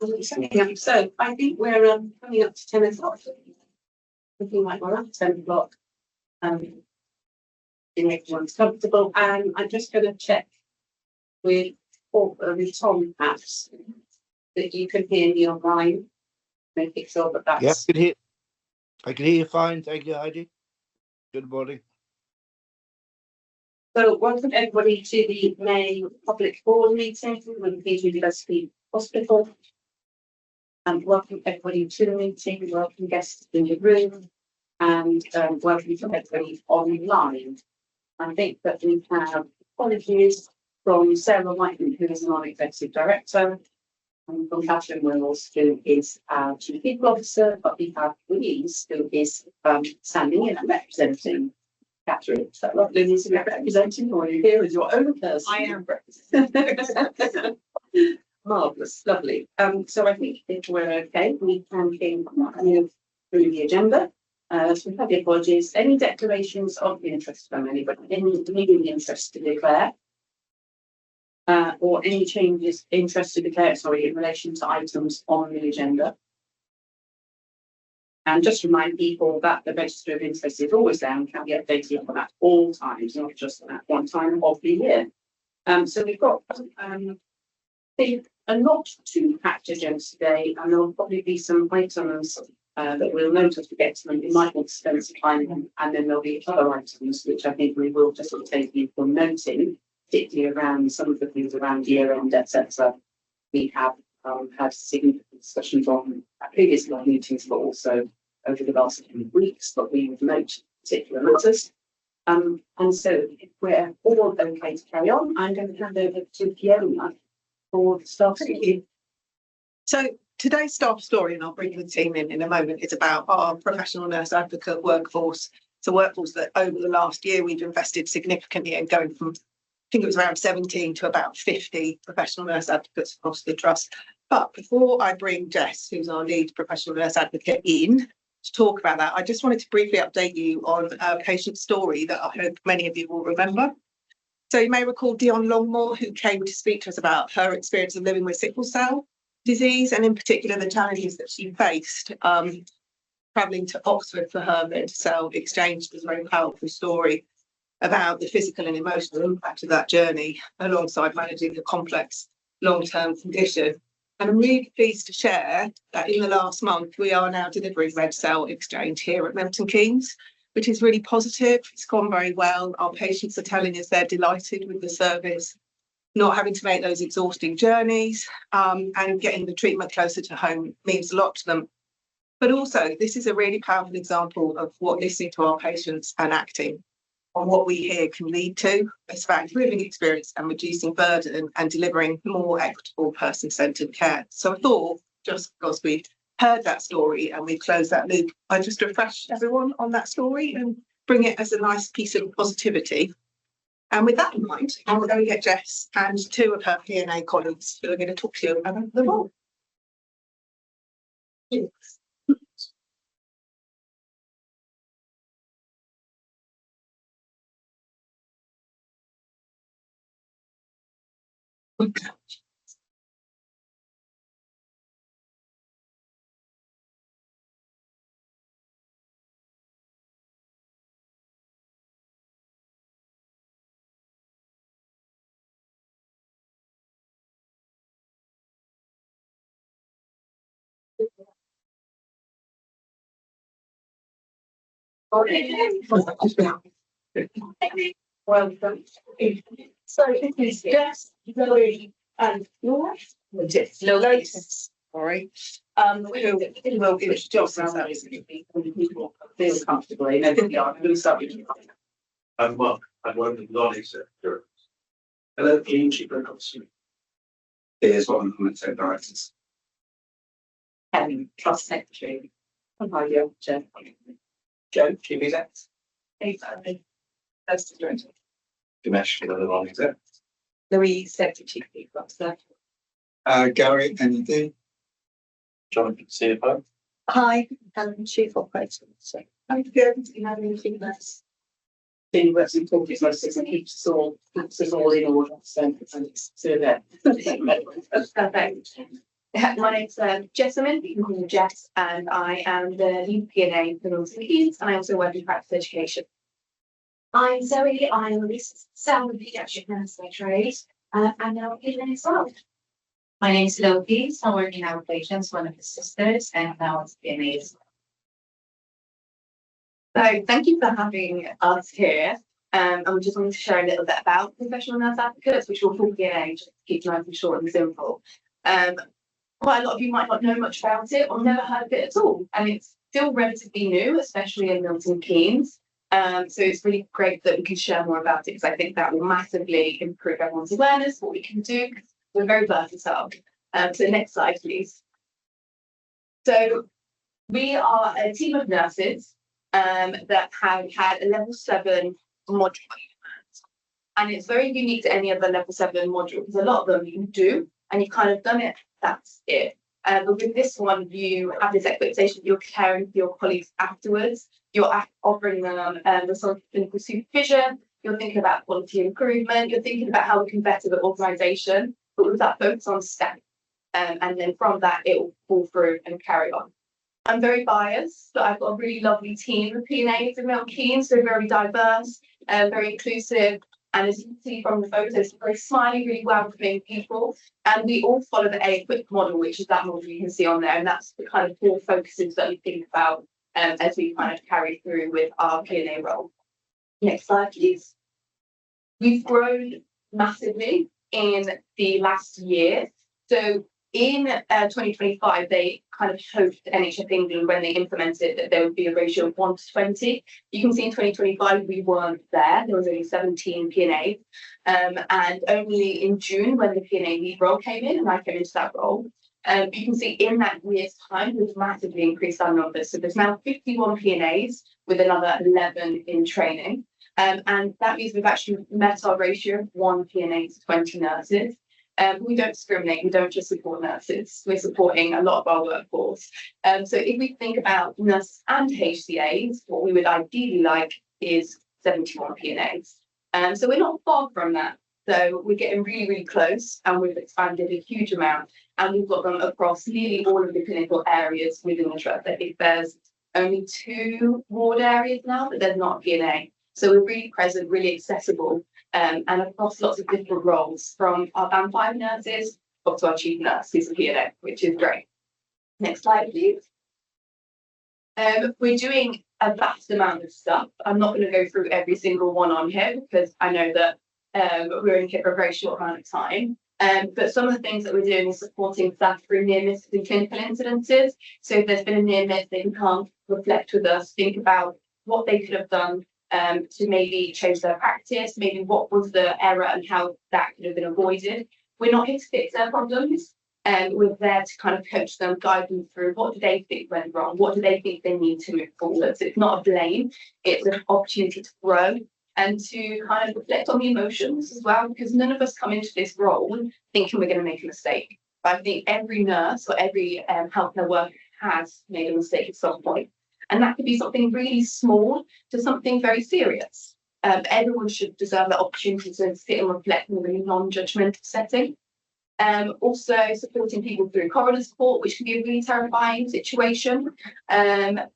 Yeah, so I think we're coming up to 10 o'clock. Looking like we're at 10 o'clock. If everyone's comfortable, and I'm just going to check with Tom perhaps that you can hear me online. Making sure that that's. Yeah, I can hear you fine. Thank you, Heidi. Good morning. So welcome everybody to the May public board meeting with Leeds University Hospital. And welcome everybody to the meeting, welcome guests in the room, and welcome to everybody online. I think that we have apologies from Sarah Whiteman, who is a non-executive director, and from Catherine Wills, who is our chief people officer, but we have Louise, who is standing in and representing Catherine. Is that lovely, Louise, to be representing, or are you here as your own person? I am representing. Marvellous, lovely. So I think if we're okay, we can move through the agenda. So we have the apologies. Any declarations of interest from anybody? Any immediate interest to declare? Or any changes interest to declare, sorry, in relation to items on the agenda? And just remind people that the register of interest is always there and can be updated at all times, not just at one time of the year. So we've got a not too packed agenda today, and there will probably be some items that we'll note as we get to them. We might want to spend some time on, and then there'll be other items which I think we will just sort of take you for noting, particularly around some of the things around year end, etc. We have had significant discussions on at previous long meetings, but also over the last few weeks, but we would note particular matters. And so if we're all okay to carry on, I'm going to hand over to Fiona for the staff. So today's staff story, and I'll bring the team in a moment, is about our professional nurse advocate workforce. It's a workforce that over the last year we've invested significantly in, going from, I think it was around 17 to about 50 professional nurse advocates across the trust. But before I bring Jess, who's our lead professional nurse advocate, in to talk about that, I just wanted to briefly update you on a patient story that I hope many of you will remember. So you may recall Dion Longmore, who came to speak to us about her experience of living with sickle cell disease, and in particular the challenges that she faced travelling to Oxford for her mental cell exchange. Was a very powerful story about the physical and emotional impact of that journey alongside managing a complex long-term condition. And I'm really pleased to share that in the last month we are now delivering red cell exchange here at Milton Keynes, which is really positive. It's gone very well. Our patients are telling us they're delighted with the service, not having to make those exhausting journeys, and getting the treatment closer to home means a lot to them. But also, this is a really powerful example of what listening to our patients and acting on what we hear can lead to. It's about improving experience and reducing burden and delivering more equitable person-centred care. So I thought, just because we've heard that story and we've closed that loop, I'd just refresh everyone on that story and bring it as a nice piece of positivity. And with that in mind, I'm going to get Jess and two of her P&A colleagues who are going to talk to you about the role. Thanks. Welcome. So it is Jess, Zoe, and Lois. Sorry. Who will introduce themselves. Feel comfortable. I know who you are. I'm going to start with you. I'm Mark. I'm one of the non-executive. Hello, Ian, Chief Medical Officer. Here's one of the non-executive directors. Trust Secretary. Hi, Joe. Joe, Chief Exec. That's the director. Dinesh, another non-exec. Louise, Secretary Chief People Officer. Gary, NED. Jonathan, CFO. Hi, I'm Chief Operating Officer. I'm good. Do you have anything less? He works in talking process and keeps us all in order. So it's that. That's perfect. My name's Jessamine, you can call me Jess, and I am the lead PNA for Milton Keynes, and I also work in practice education. I'm Zoe, I'm a sound pediatric nurse by trade, and now PNA as well. My name is Loki, I work in outpatients, one of the sisters, and now it's PNA as well. So thank you for having us here. And we just wanted to share a little bit about professional nurse advocates, which will call PNA, just to keep it nice and short and simple. Quite a lot of you might not know much about it or never heard of it at all, and it's still relatively new, especially in Milton Keynes. So it's really great that we can share more about it, because I think that will massively improve everyone's awareness, what we can do. We're very versatile. So next slide, please. So we are a team of nurses that have had a level 7 module. And it's very unique to any other level 7 module, because a lot of them you do, and you've kind of done it, that's it. But with this one, you have this expectation that you're caring for your colleagues afterwards. You're offering them the sort of clinical supervision. You're thinking about quality improvement. You're thinking about how we can better the organisation, but with that focus on staff. And then from that, it will fall through and carry on. I'm very biased, but I've got a really lovely team of PNAs in Milton Keynes, so very diverse, very inclusive. And as you can see from the photos, very smiley, really welcoming people. And we all follow the A-Equip model, which is that model you can see on there. And that's the kind of core focuses that we think about as we kind of carry through with our PNA role. Next slide, please. We've grown massively in the last year. So in 2025, they kind of hoped NHS England, when they implemented, that there would be a ratio of 1 to 20. You can see in 2025, we weren't there. There was only 17 PNAs. And only in June, when the PNA lead role came in, and I came into that role, you can see in that year's time, we've massively increased our numbers. So there's now 51 PNAs with another 11 in training. And that means we've actually met our ratio of 1 PNA to 20 nurses. We don't discriminate, we don't just support nurses, we're supporting a lot of our workforce. So if we think about nurses and HCAs, what we would ideally like is 71 PNAs. So we're not far from that. So we're getting really, really close, and we've expanded a huge amount, and we've got them across nearly all of the clinical areas within the trust. I think there's only 2 ward areas now, but there's not a PNA. So we're really present, really accessible, and across lots of different roles, from our Band 5 nurses up to our chief nurse, who's a PNA, which is great. Next slide, please. We're doing a vast amount of stuff. I'm not going to go through every single one on here, because I know that we're in here for a very short amount of time. But some of the things that we're doing is supporting staff through near misses and clinical incidences. So if there's been a near miss, they can come reflect with us, think about what they could have done to maybe change their practice, maybe what was the error and how that could have been avoided. We're not here to fix their problems, and we're there to kind of coach them, guide them through what do they think went wrong, what do they think they need to move forward. So it's not a blame, it's an opportunity to grow and to kind of reflect on the emotions as well, because none of us come into this role thinking we're going to make a mistake. But I think every nurse or every healthcare worker has made a mistake at some point. And that could be something really small to something very serious. Everyone should deserve the opportunity to sit and reflect in a really non-judgmental setting. Also supporting people through coroner support, which can be a really terrifying situation. And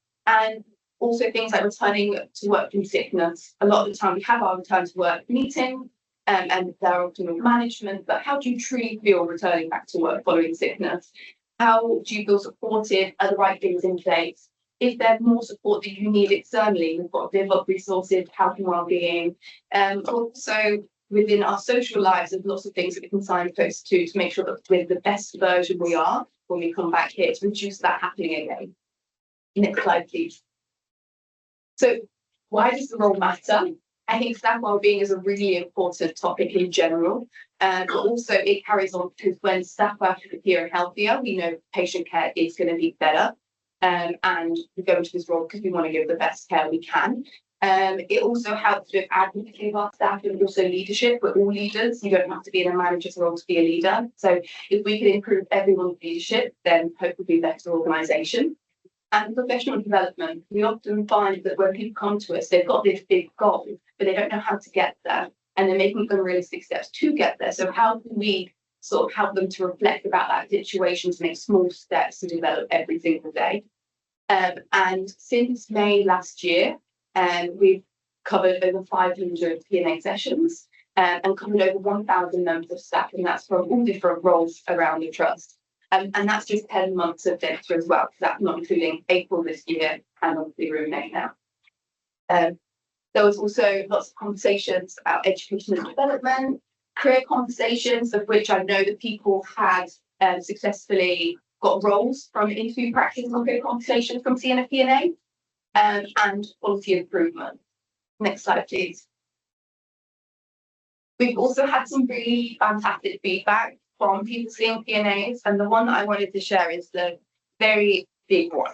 also things like returning to work from sickness. A lot of the time we have our return to work meeting, and they're often with management, but how do you truly feel returning back to work following sickness? How do you feel supported? Are the right things in place? If there's more support that you need externally, we've got Live Up resources, health and wellbeing. Also within our social lives, there's lots of things that we can signpost to make sure that we're the best version we are when we come back here, to reduce that happening again. Next slide, please. So why does the role matter? I think staff wellbeing is a really important topic in general, but also it carries on because when staff are happier and healthier, we know patient care is going to be better. And we go into this role because we want to give the best care we can. It also helps with advocacy of our staff and also leadership. We're all leaders. You don't have to be in a manager's role to be a leader. So if we can improve everyone's leadership, then hopefully be a better organisation. And professional development, we often find that when people come to us, they've got this big goal, but they don't know how to get there. And they're making unrealistic steps to get there. So how can we sort of help them to reflect about that situation, to make small steps to develop every single day. And since May last year, we've covered over 500 P&A sessions and covered over 1,000 members of staff, and that's from all different roles around the trust. And that's just 10 months of data as well, because that's not including April this year and obviously we're in May now. There was also lots of conversations about education and development, career conversations, of which I know that people had successfully got roles from interview practice on career conversations from CNFP&A, and quality improvement. Next slide, please. We've also had some really fantastic feedback from people seeing P&As, and the one that I wanted to share is the very big one.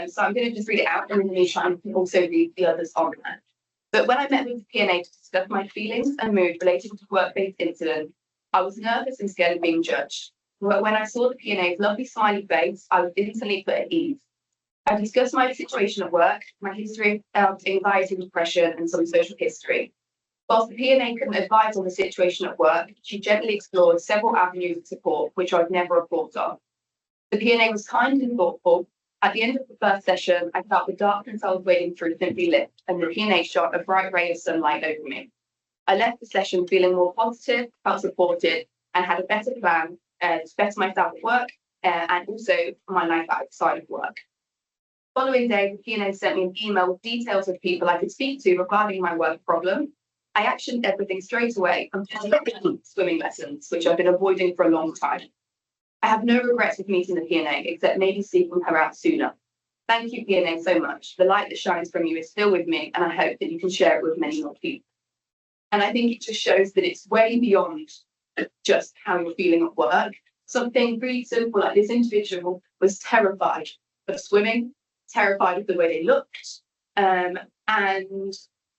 So I'm going to just read it out, and in the meantime, you can also read the others on that. But when I met with the P&A to discuss my feelings and mood related to work-based incident, I was nervous and scared of being judged. But when I saw the P&A's lovely smiley face, I was instantly put at ease. I discussed my situation at work, my history of anxiety and depression, and some social history. Whilst the P&A couldn't advise on the situation at work, she gently explored several avenues of support, which I'd never have thought of. The P&A was kind and thoughtful. At the end of the first session, I felt the darkness I was wading through simply lift, and the P&A shot a bright ray of sunlight over me. I left the session feeling more positive, felt supported, and had a better plan to better myself at work and also for my life outside of work. Following day, the P&A sent me an email with details of people I could speak to regarding my work problem. I actioned everything straight away and swimming lessons, which I've been avoiding for a long time. I have no regrets with meeting the P&A, except maybe seeking her out sooner. Thank you, P&A, so much. The light that shines from you is still with me, and I hope that you can share it with many more people. And I think it just shows that it's way beyond just how you're feeling at work. Something really simple, like this individual was terrified of swimming, terrified of the way they looked, and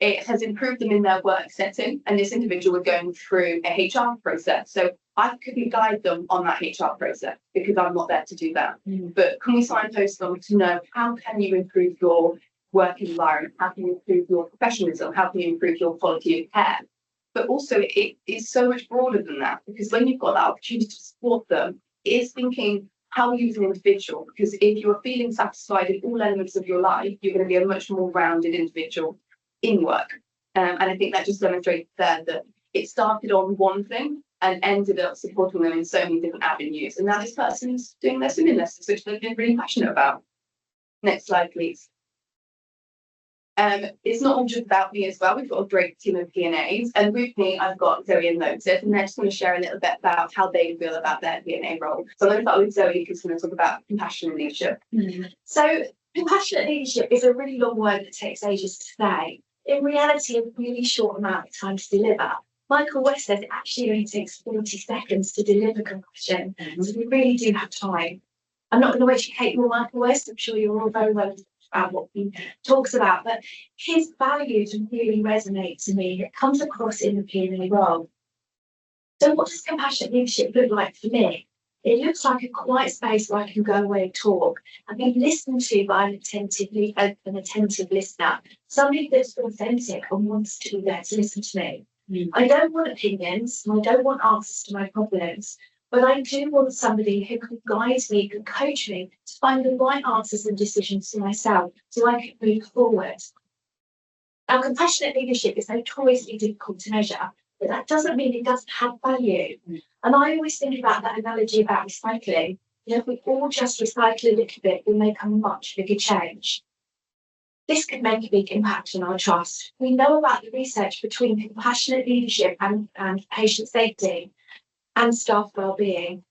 it has improved them in their work setting. And this individual was going through a HR process. So I couldn't guide them on that HR process because I'm not there to do that. But can we signpost them to know how can you improve your work environment? How can you improve your professionalism? How can you improve your quality of care? But also it is so much broader than that, because when you've got that opportunity to support them, it is thinking, how are you as an individual? Because if you are feeling satisfied in all elements of your life, you're going to be a much more rounded individual in work. And I think that just demonstrates there that it started on one thing and ended up supporting them in so many different avenues. And now this person's doing their swimming lessons, which they've been really passionate about. Next slide, please. It's not all just about me as well. We've got a great team of P&As, and with me, I've got Zoe and Lotus, and they're just going to share a little bit about how they feel about their P&A role. So I'm going to start with Zoe, who's going to talk about compassionate leadership. So compassionate leadership is a really long word that takes ages to say. In reality, a really short amount of time to deliver. Michael West says it actually only takes 40 seconds to deliver compassion. So we really do have time. I'm not going to educate you on Michael West. I'm sure you're all very well about what he talks about, but his values really resonate to me. It comes across in the P&A role. So what does compassionate leadership look like for me? It looks like a quiet space where I can go away and talk and be listened to by an attentive listener, somebody that's authentic and wants to be there to listen to me. I don't want opinions, and I don't want answers to my problems, but I do want somebody who can guide me, can coach me to find the right answers and decisions for myself so I can move forward. Now, compassionate leadership is notoriously difficult to measure, but that doesn't mean it doesn't have value. And I always think about that analogy about recycling. You know, if we all just recycle a little bit, we'll make a much bigger change. This could make a big impact on our trust. We know about the research between compassionate leadership and patient safety and staff well-being.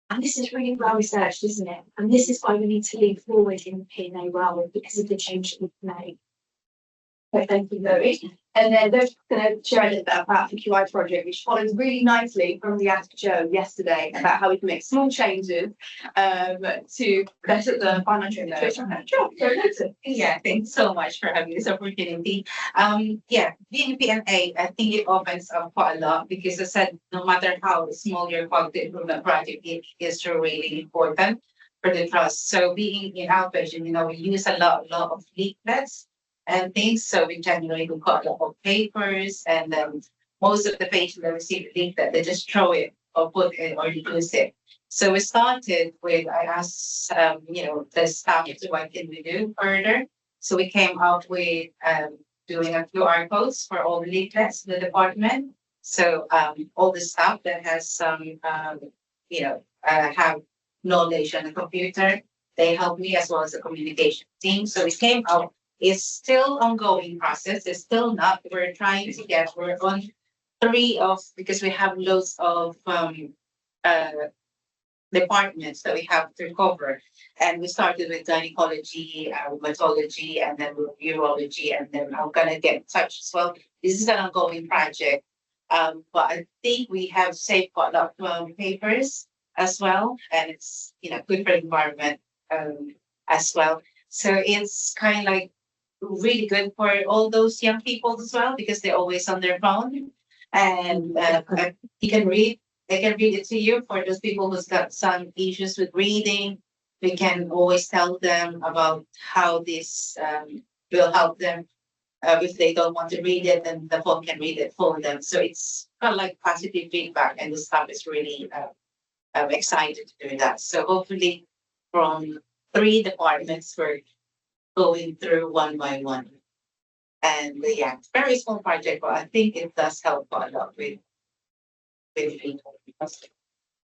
And this is really well researched, isn't it? And this is why we need to lean forward in the P&A role, because of the change that we've made. So thank you, Zoe. And then they're going to share a little bit about the QI project, which follows really nicely from the Ask Joe yesterday about how we can make small changes to better the financial situation of our job. Yeah, thanks so much for having this opportunity. Being P&A, I think it opens up quite a lot because I said no matter how small your quality improvement project is really important for the trust. So being in outpatient, we use a lot of leaflets and things. So we generate a lot of papers, and then most of the patients that receive a leaflet, they just throw it or put in or reduce it. So we started with, I asked, the staff, what can we do further? So we came up with, doing a QR codes for all the leaflets in the department. So, all the staff that has some, have knowledge on the computer, they help me as well as the communication team. So it came out, it's still ongoing process. It's still not, we're trying to get, we're on 3 of, because we have loads of, departments that we have to cover. And we started with gynecology, rheumatology, and then urology, and then I'm gonna get in touch as well. This is an ongoing project. But I think we have saved quite a lot of papers as well, and it's, good for the environment as well. So it's kind of like really good for all those young people as well, because they're always on their phone, and you can read. They can read it to you. For those people who's got some issues with reading, we can always tell them about how this will help them. If they don't want to read it, then the phone can read it for them. So it's kind of like positive feedback, and the staff is really excited to do that. So hopefully, from 3 departments, we're going through one by one. And yeah, it's a very small project, but I think it does help a lot with people.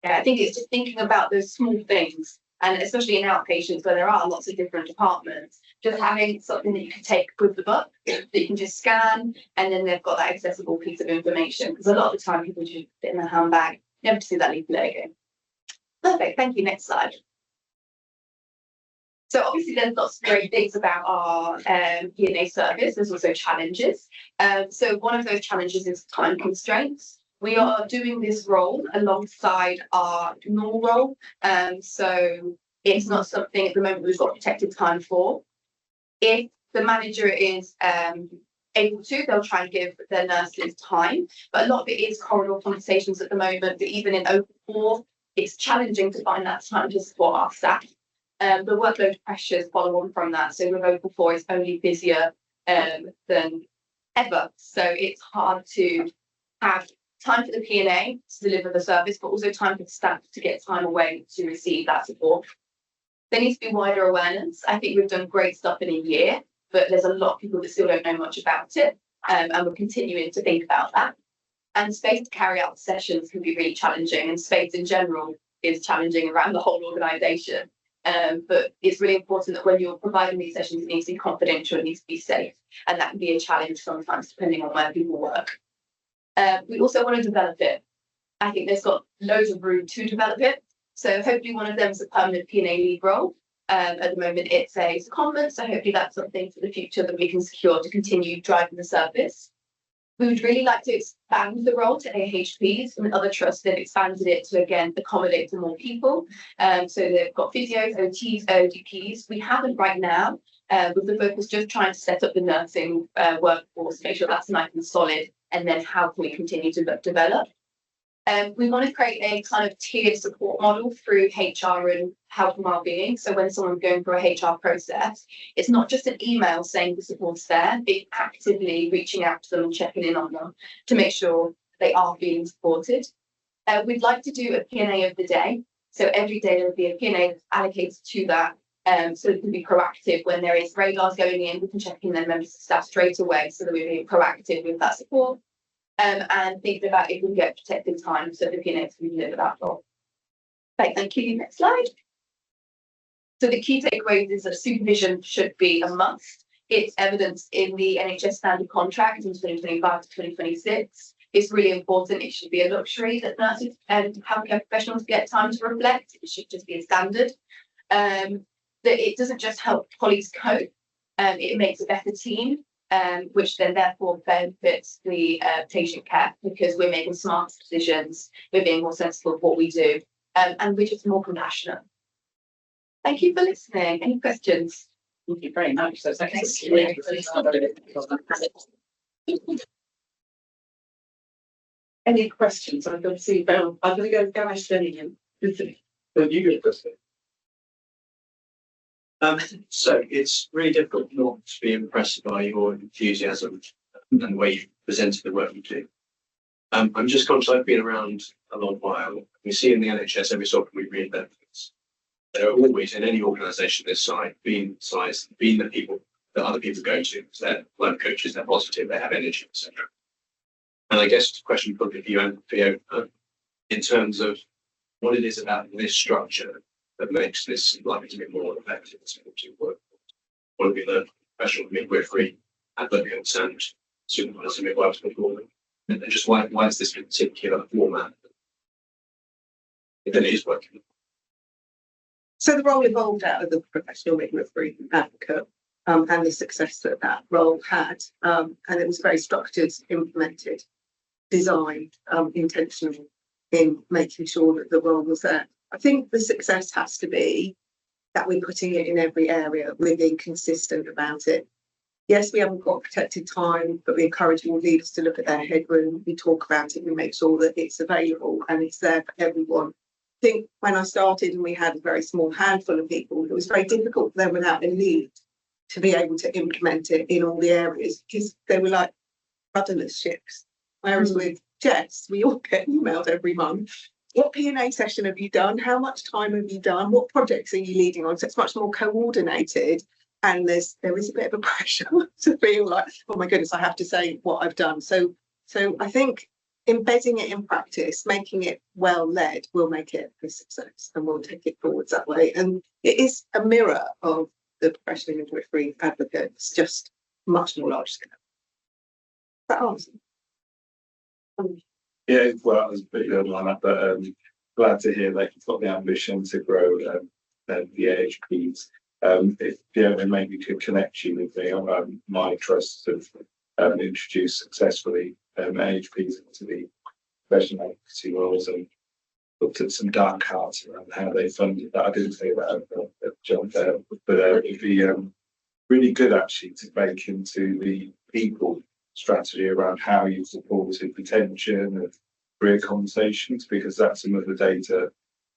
Yeah, I think it's just thinking about those small things, and especially in outpatients where there are lots of different departments, just having something that you can take with the book that you can just scan, and then they've got that accessible piece of information. Because a lot of the time people just fit in their handbag, never to see that leaflet again. Perfect, thank you. Next slide. So obviously there's lots of great things about our P&A service. There's also challenges. So one of those challenges is time constraints. We are doing this role alongside our normal role. So it's not something at the moment we've got protected time for. If the manager is able to, they'll try and give their nurses time. But a lot of it is corridor conversations at the moment, but even in open floor, it's challenging to find that time to support our staff. The workload pressures follow on from that. So with open floor, it's only busier than ever. So it's hard to have time for the P&A to deliver the service, but also time for the staff to get time away to receive that support. There needs to be wider awareness. I think we've done great stuff in a year, but there's a lot of people that still don't know much about it, and we're continuing to think about that. And space to carry out the sessions can be really challenging, and space in general is challenging around the whole organisation. But it's really important that when you're providing these sessions, it needs to be confidential, it needs to be safe, and that can be a challenge sometimes depending on where people work. We also want to develop it. I think there's got loads of room to develop it. So hopefully one of them is a permanent P&A lead role. At the moment it's a secondment, so hopefully that's something for the future that we can secure to continue driving the service. We would really like to expand the role to AHPs. and other trusts. They've expanded it to, again, accommodate to more people. So they've got physios, OTs, ODPs. We haven't right now, with the focus just trying to set up the nursing workforce, make sure that's nice and solid, and then how can we continue to develop. We want to create a kind of tiered support model through HR and health and wellbeing. So when someone's going through a HR process, it's not just an email saying the support's there, but actively reaching out to them and checking in on them to make sure they are being supported. We'd like to do a P&A of the day. So every day there will be a P&A allocated to that. So it can be proactive when there is radars going in, we can check in their members of staff straight away so that we're being proactive with that support. And thinking about if we get protected time so the P&X can deliver that role. Right, thank you. Next slide. So the key takeaways is that supervision should be a must. It's evidenced in the NHS standard contract in 2025 to 2026. It's really important. It should be a luxury that nurses and healthcare professionals get time to reflect. It should just be a standard. That it doesn't just help colleagues cope. It makes a better team. Which then therefore benefits the patient care because we're making smart decisions, we're being more sensible of what we do, and we're just more compassionate. Thank you for listening. Any questions? Thank you very much. So thanks. Any questions? I'm going to see Bill. I'm going to go Ganesh Denningham. You go first. So it's really difficult not to be impressed by your enthusiasm and the way you presented the work you do. I'm just conscious I've been around a long while. We see in the NHS every so often we read benefits. There are always in any organisation this size, being the people that other people go to. So they're life coaches, they're positive, they have energy, etc. And I guess the question probably for you and Fiona, in terms of what it is about this structure that makes this likely to be more effective as a work. What have we learned from professional midwifery, advocates and supervisors midwives before them? And just why is this particular format? If it is working. So the role evolved out of the professional midwifery advocate and the success that that role had. And it was very structured, implemented, designed, intentional in making sure that the role was there. I think the success has to be that we're putting it in every area, we're being consistent about it. Yes, we haven't got protected time, but we encourage all leaders to look at their headroom. We talk about it, we make sure that it's available and it's there for everyone. I think when I started and we had a very small handful of people, it was very difficult for them without a lead to be able to implement it in all the areas because they were like rudderless ships. Whereas with Jess, we all get emailed every month. What P&A session have you done? How much time have you done? What projects are you leading on? So it's much more coordinated. And there is a bit of a pressure to feel like, oh my goodness, I have to say what I've done. So I think embedding it in practice, making it well led, will make it a success, and we'll take it forwards that way. And it is a mirror of the professional midwifery advocates, just much more large scale. That answer. Yeah, well, I was a bit early on that, but glad to hear that you've got the ambition to grow the AHPs. If Fiona maybe could connect you with me on my trusts have introduced successfully AHPs into the professional advocacy roles and looked at some dark cards around how they funded that. I didn't say that John there, but it'd be really good actually to bake into the people strategy around how you supported retention and career conversations, because that's some of the data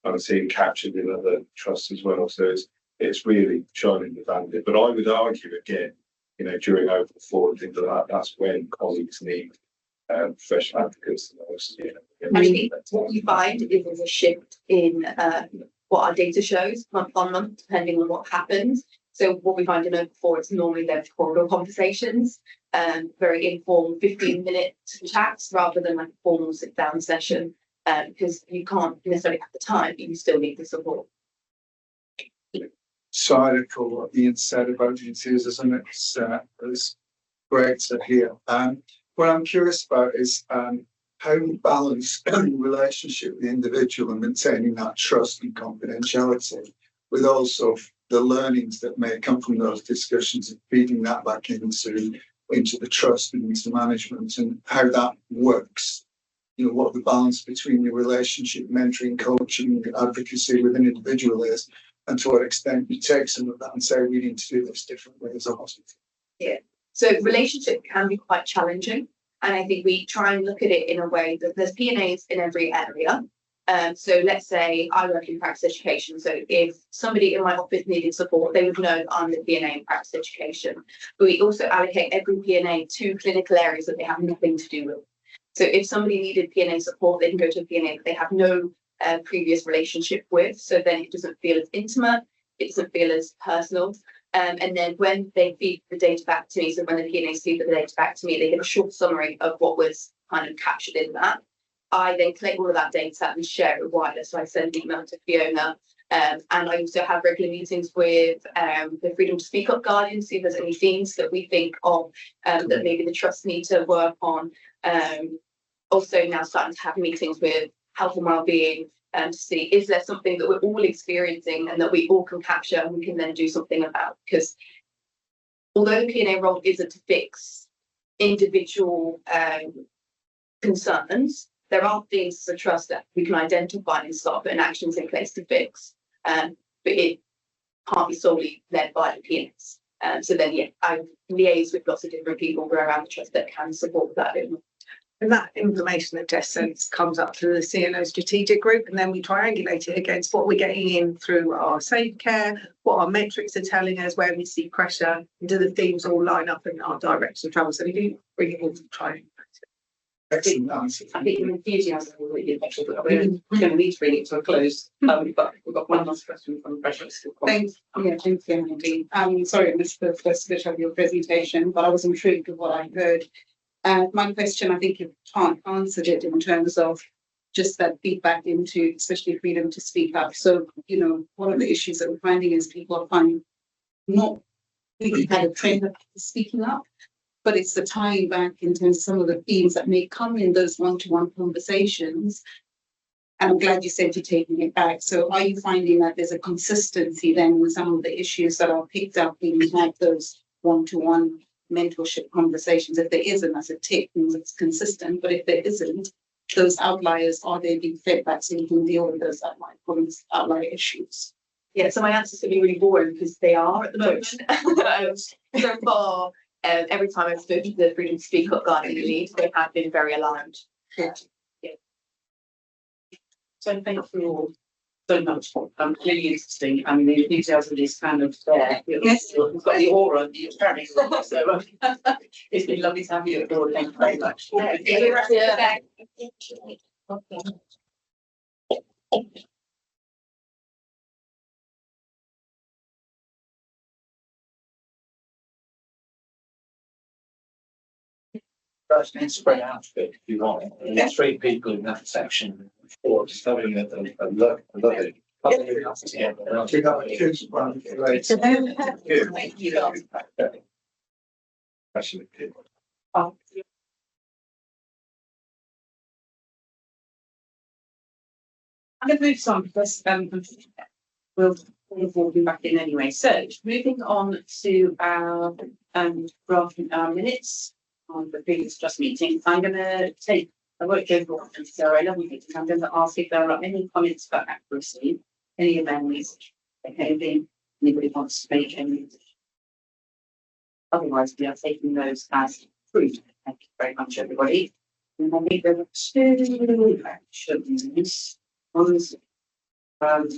I'm seeing captured in other trusts as well. So it's really shining the bandit. But I would argue again, during Open 4 and things like that, that's when colleagues need professional advocates the most. And I think what we find is there's a shift in what our data shows month on month, depending on what happens. So what we find in Open 4, it's normally there's corridor conversations, very informal 15-minute chats rather than like a formal sit-down session, because you can't necessarily have the time, but you still need the support. So I recall what Ian said about enthusiasm. It's great to hear. What I'm curious about is how you balance the relationship with the individual and maintaining that trust and confidentiality with also the learnings that may come from those discussions and feeding that back into the trust and into management, and how that works. What the balance between your relationship, mentoring, coaching, advocacy with an individual is, and to what extent you take some of that and say we need to do this differently as a hospital. Yeah. So relationship can be quite challenging. And I think we try and look at it in a way that there's P&As in every area. So let's say I work in practice education. So if somebody in my office needed support, they would know that I'm the P&A in practice education. But we also allocate every P&A to clinical areas that they have nothing to do with. So if somebody needed P&A support, they can go to a P&A that they have no previous relationship with. So then it doesn't feel as intimate, it doesn't feel as personal. And then when they feed the data back to me, so when the P&As feed the data back to me, they get a short summary of what was kind of captured in that. I then collect all of that data and share it wider. So I send an email to Fiona, and I also have regular meetings with the Freedom to Speak Up Guardian, see if there's any themes that we think of that maybe the trusts need to work on. Also now starting to have meetings with health and wellbeing to see, is there something that we're all experiencing and that we all can capture and we can then do something about? Because although the P&A role isn't to fix individual concerns, there are things as a trust that we can identify and start putting actions in place to fix, but it can't be solely led by the P&As. So then, yeah, I liaise with lots of different people around the trust that can support that. And that information that Jess sends comes up to the CNO strategic group, and then we triangulate it against what we're getting in through our safe care, what our metrics are telling us, where we see pressure, and do the themes all line up in our direction of travel. So we do bring it all to try. Excellent answer. I think your enthusiasm will really affect, but we're going to need to bring it to a close. But we've got one last question from Precious. Thanks, thanks, Andy. Sorry, I missed the first bit of your presentation, but I was intrigued with what I heard. My question, I think you've answered it in terms of just that feedback into, especially freedom to speak up. So, one of the issues that we're finding is people are finding not really had a trend of speaking up, but it's the tying back in terms of some of the themes that may come in those one-to-one conversations. And I'm glad you said you're taking it back. So are you finding that there's a consistency then with some of the issues that are picked up when you have those one-to-one mentorship conversations? If there isn't, as a tip, means it's consistent. But if there isn't, those outliers, are they being fed back so you can deal with those outlier issues? Yeah, so my answer's going to be really boring because they are at the moment. So far, every time I've spoken to the Freedom to Speak Up Guardian Lead, they have been very aligned. Yeah. So thank you all so much. Really interesting. I mean, the enthusiasm is kind of there. Yes. We've got the aura, the carrying. So it's been lovely to have you at board. Thank you very much. Yeah. First, let's spread out a bit if you want. There's 3 people in that section. Or just having a look. I love it. Actually, I'm going to move on because we'll be back in anyway. So moving on to our drafting our minutes on the previous trust meeting. I'm going to take, I won't go for them, so I love you. I'm going to ask if there are any comments about accuracy, any amendments, anything anybody wants to make any. Otherwise, we are taking those as approved. Thank you very much, everybody. And then we go to actions. One's around the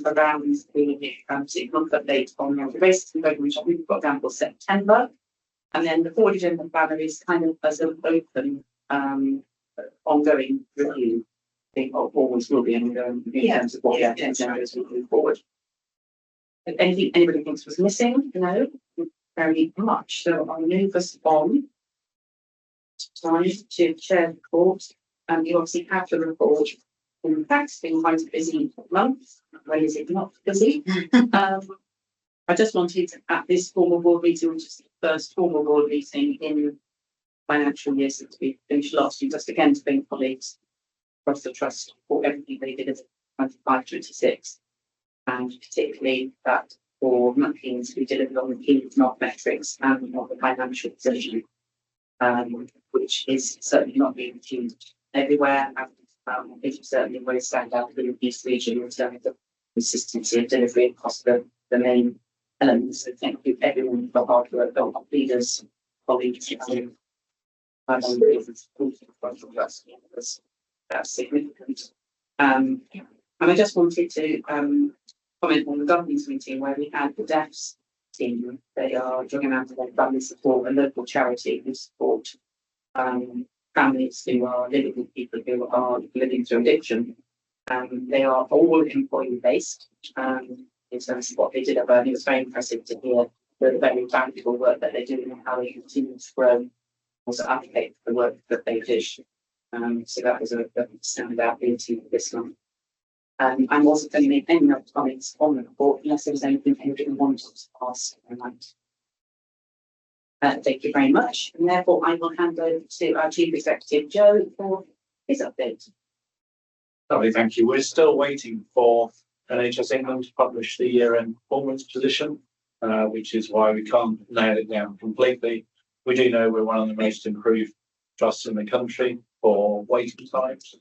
6-month update on the basis of which we've got down for September. And then the forward agenda banner is kind of as an open ongoing review. I think always will be ongoing in terms of what the agenda is moving forward. If anything anybody thinks was missing, no, very much. So I'll move us on. Time to chair the court. And you obviously have the report. In fact, it's been quite a busy month. When is it not busy? I just wanted at this formal board meeting, which is the first formal board meeting in financial year since we finished last year, just again to thank colleagues across the trust for everything they did at 25-26, and particularly that for Mackins who delivered on the key not metrics and on the financial position, which is certainly not being achieved everywhere. And it certainly will stand out for the East region in terms of consistency of delivery across the main elements. So thank you everyone for hard work, leaders, colleagues, that's significant. And I just wanted to comment on the governance meeting where we had the deafs team. They are drawing out of their family support, a local charity who support families who are living with people who are living through addiction. They are all employee based in terms of what they did at Burnley. It was very impressive to hear the very valuable work that they're doing and how they continue to grow, also advocate for the work that they do. So that was a standout beauty this month. I'm also going to make any other comments on the report unless there was anything anybody wanted to ask tonight. Thank you very much. And therefore, I will hand over to our Chief Executive, Joe, for his update. Lovely, thank you. We're still waiting for NHS England to publish the year-end performance position, which is why we can't nail it down completely. We do know we're one of the most improved trusts in the country for waiting times.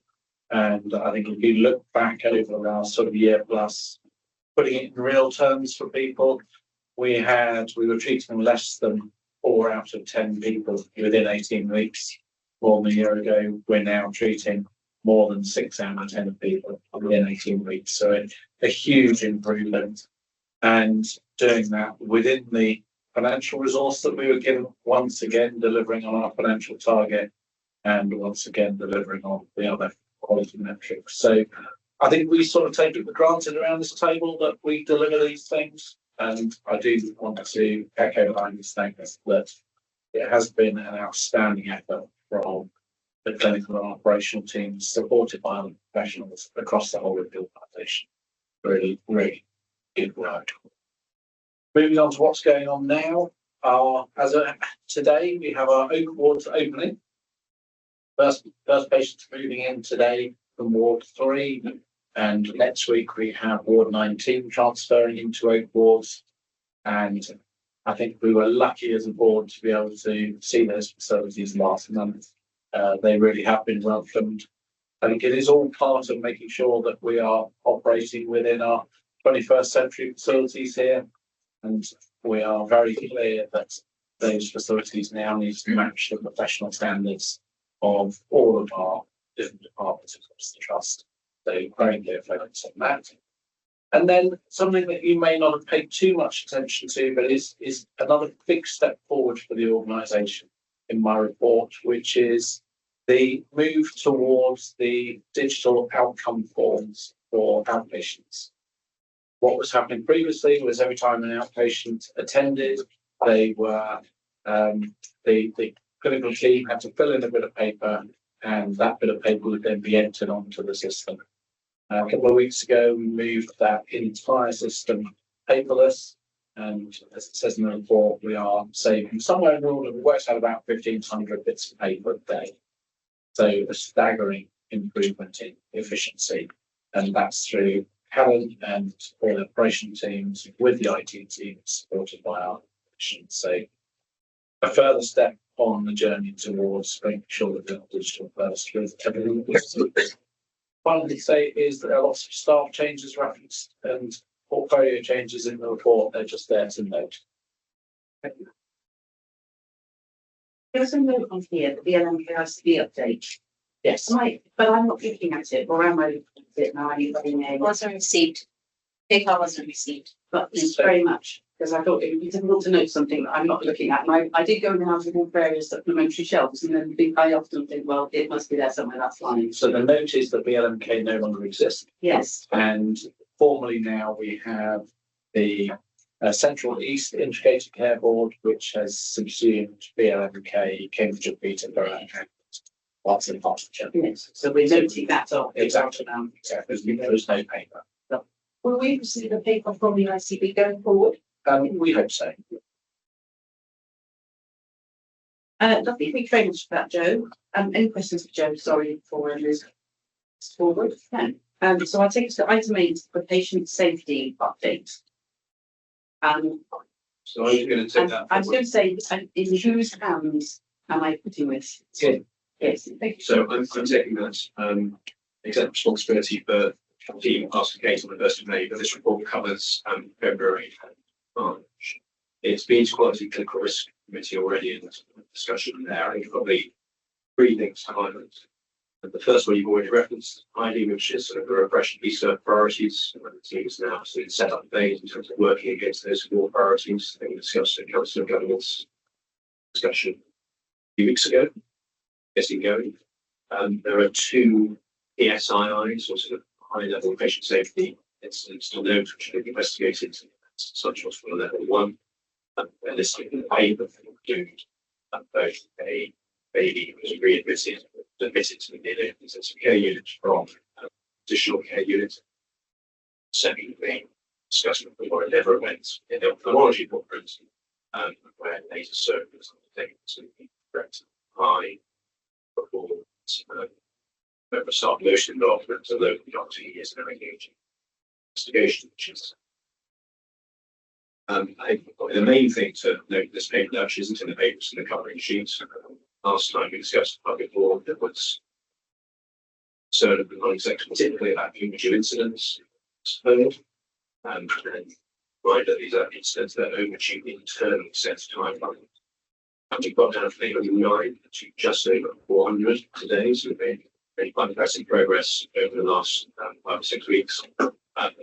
And I think if you look back over the last sort of year plus, putting it in real terms for people, we were treating them less than 4 out of 10 people within 18 weeks. More than a year ago, we're now treating more than 6 out of 10 people within 18 weeks. So a huge improvement, and doing that within the financial resource that we were given, once again delivering on our financial target and once again delivering on the other quality metrics. So I think we sort of take it for granted around this table that we deliver these things. And I do want to echo Heidi's thanks that it has been an outstanding effort from the clinical and operational teams supported by other professionals across the whole of the organisation. Really, really good work. Moving on to what's going on now. Today we have our open wards opening. First patients moving in today from Ward 3, and next week we have Ward 19 transferring into open wards. And I think we were lucky as a board to be able to see those facilities last month. They really have been welcomed. I think it is all part of making sure that we are operating within our 21st century facilities here. And we are very clear that those facilities now need to match the professional standards of all of our different departments across the trust. So very clear focus on that. And then something that you may not have paid too much attention to, but is another big step forward for the organisation in my report, which is the move towards the digital outcome forms for outpatients. What was happening previously was every time an outpatient attended, they were the clinical team had to fill in a bit of paper, and that bit of paper would then be entered onto the system. A couple of weeks ago, we moved that entire system paperless, and as it says in the report, we are saving somewhere in the order, it works out about 1,500 bits of paper a day. So a staggering improvement in efficiency, and that's through Helen and all the operation teams with the IT team supported by our operations. So a further step on the journey towards making sure that we're digital first with everything. Finally, say is that there are lots of staff changes referenced and portfolio changes in the report. They're just there to note. There's a note on here, the LMKICD update. Yes. But I'm not looking at it, or am I looking at it now? Wasn't received. Paper wasn't received. But thanks very much, because I thought it would be difficult to note something that I'm not looking at. And I did go in and out of all various supplementary shelves, and then I often think, well, it must be there somewhere, that's fine. So the note is that BLMK no longer exists. Yes. And formally now we have the Central East Integrated Care Board, which has subsumed BLMK, Cambridge and Peterborough, and lots of Hertfordshire. Yes. So we're noting that off. Exactly. Exactly. There's no paper. Will we receive a paper from the ICB going forward? We hope so. Lovely, thank you very much for that, Joe. Any questions for Joe? Sorry for this forward. No. So I'll take us to item 8, the patient safety update. So I'm going to take that. I was going to say, in whose hands am I putting this? Yeah. Yes, thank you. So I'm taking that exec responsibility for the team asking Kate on the 1st of May, but this report covers February and March. It's been to Quality Clinical Risk Committee already in discussion there. I think probably 3 things to highlight. The first one you've already referenced, Heidi, which is sort of the refresh and research priorities. The team is now sort of set up phase in terms of working against those 4 priorities. I think we discussed in Council of Government's discussion a few weeks ago. Getting going. There are 2 PSIIs, or sort of high-level patient safety incidents to note, which should be investigated, such as for level 1. And this paper include both a baby who was readmitted, admitted to the intensive care unit from additional care unit. Secondly, discussion of what never went in the ophthalmology footprint, where laser surgeons are taken to be corrected high performance over start motion involvement, so local doctor is now engaging investigation, which is I think the main thing to note this paper actually isn't in the papers in the covering sheet. Last time we discussed public law that was concerned of the non-executive, particularly about premature incidents. And reminder these are incidents that overachieve the internal set timeline. And we've got down from 809 to just over 400 today, so we've made really quite impressive progress over the last 5 or 6 weeks. And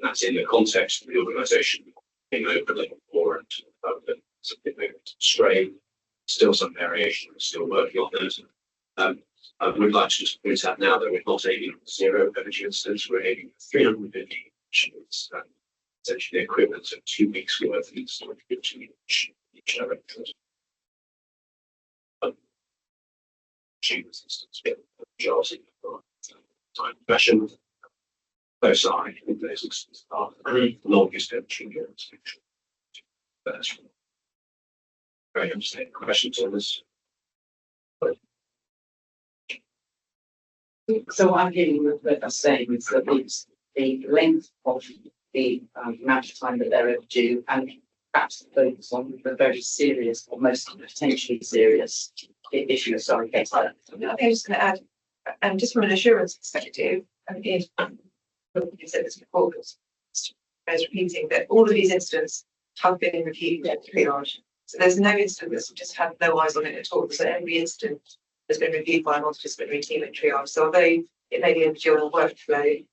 that's in the context of the organisation being open level 4 and significant strain, still some variation, we're still working on those. I would like to just point out now that we're not aiming for 0 overdue incidents, we're aiming for 350, which is essentially the equivalent of 2 weeks worth of incident each directorate. Due resistance, majority of time pressure. Both sides, those instances are the longest entry units. That's very interesting questions on this. So what I'm hearing with us saying is that it's the length of the amount of time that they're overdue and perhaps the focus on the very serious or most potentially serious issues. Sorry, Kate. I think I'm just going to add, and just from an assurance perspective, and if you said this before, but as repeating that all of these incidents have been reviewed at triage. So there's no incident that's just had no eyes on it at all. So every incident has been reviewed by a multidisciplinary team at triage. So although it may be a dual workflow,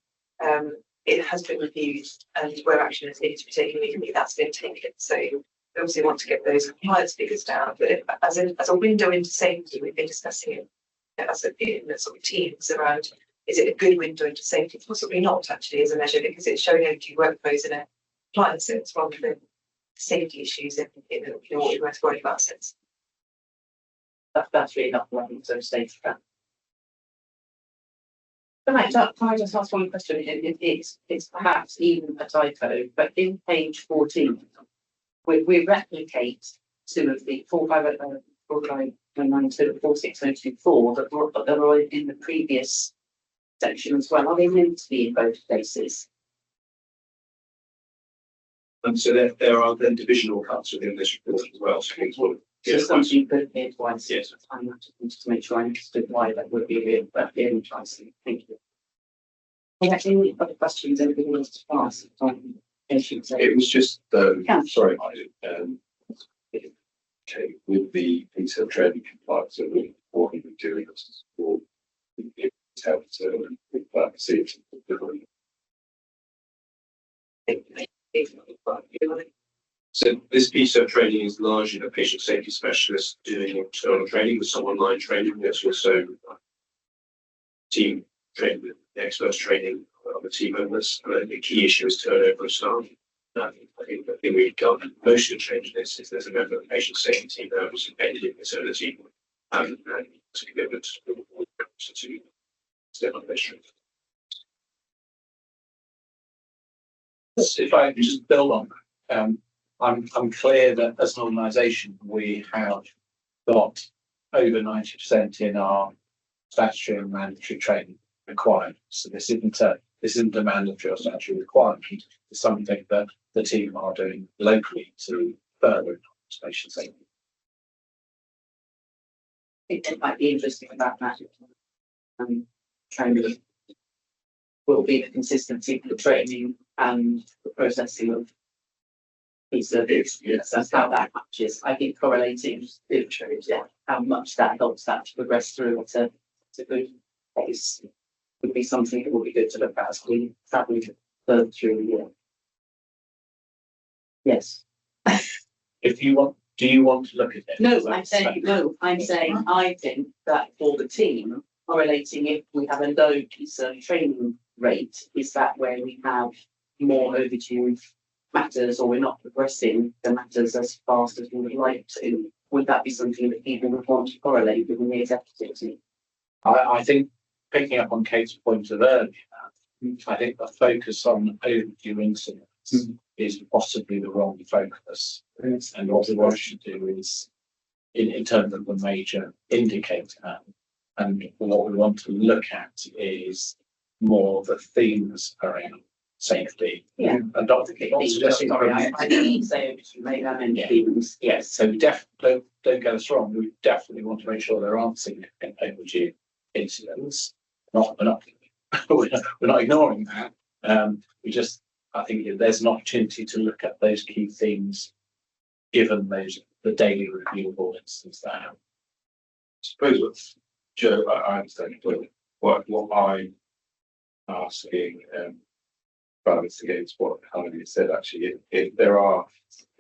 it has been reviewed, and where action is needed to be taken legally, that's been taken. So we obviously want to get those compliance figures down. But if, as a window into safety, we've been discussing it as in the sort of teams around, is it a good window into safety? Possibly not, actually, as a measure, because it's showing overdue workflows in a compliance sense rather than safety issues in what we're most worried about sense. That's really helpful. I think so. State that. Right, can I just ask one question? It's perhaps even a typo, but in page 14, we replicate some of the 4592 and 46024 that are in the previous section as well. Are they meant to be in both places? And so there are then divisional cuts within this report as well. So things will So something you put here twice. Yes. I just to make sure I understood why that would be here, but here twice. Thank you. Any other questions anybody wants to ask? It was just, Yeah. sorry, okay, with the piece of training compliance, so what we doing this for help to see it. So this piece of training is largely a patient safety specialist doing internal training with some online training. There's also team training with experts training of the team members. And the key issue is turnover of staff. I think the thing we've done most of the change this is there's a member of the patient safety team that was embedded in maternity and it's a commitment to step on this. If I can just build on that, I'm clear that as an organisation we have got over 90% in our statutory and mandatory training requirements. So this isn't a mandatory or statutory requirement. It's something that the team are doing locally to further patient safety. It might be interesting about that. Training will be the consistency of the training and the processing of piece of it. Yes, that's how that matches. I think correlating how much that helps that to progress through at a good pace would be something that would be good to look at as we travel further through the year. Yes. If you want, do you want to look at it? No, I'm saying I think that for the team, correlating if we have a low piece of training rate, is that where we have more overdue matters or we're not progressing the matters as fast as we would like to? Would that be something that people would want to correlate with the executive team? I think picking up on Kate's point of earlier, I think the focus on overdue incidents is possibly the wrong focus. And what we want to do is, in terms of the major indicator, and what we want to look at is more the themes around safety. Yeah. And Dr. King, Sorry, I didn't say it, you made that many themes. yes, so don't get us wrong. We definitely want to make sure there aren't significant overdue incidents. We're not ignoring that. I think there's an opportunity to look at those key themes, given the daily reviewable incidents that happen. Suppose what Joe, I understand what I'm asking, balance against what Helen said. Actually, if there are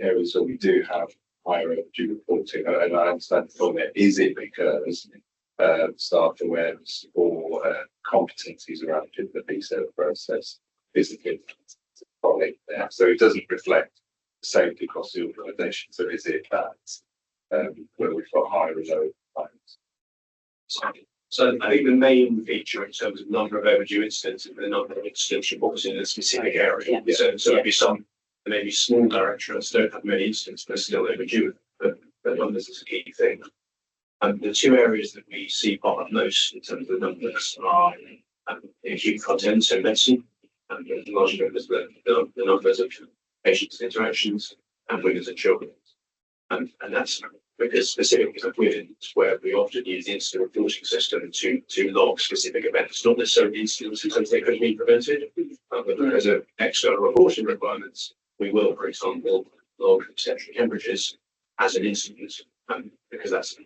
areas where we do have higher overdue reporting, and I understand the point there, is it because staff awareness or competencies around the visa process physically. There. So it doesn't reflect safety across the organisation. So is it that where we've got higher or lower clients? So I think the main feature in terms of number of overdue incidents is the number of incidents reported in a specific area. So there'll be some, maybe small directorates don't have many incidents, but still overdue. But numbers is a key thing. And the two areas that we see pop up most in terms of the numbers are acute content, so medicine, and the large numbers, the numbers of patients' interactions, and women and children. And that's because specifically for women, where we often use the incident reporting system to log specific events, not necessarily incidents because they could have been prevented, but because of external reporting requirements, we will, for example, log obstetric hemorrhages as an incident, because that's a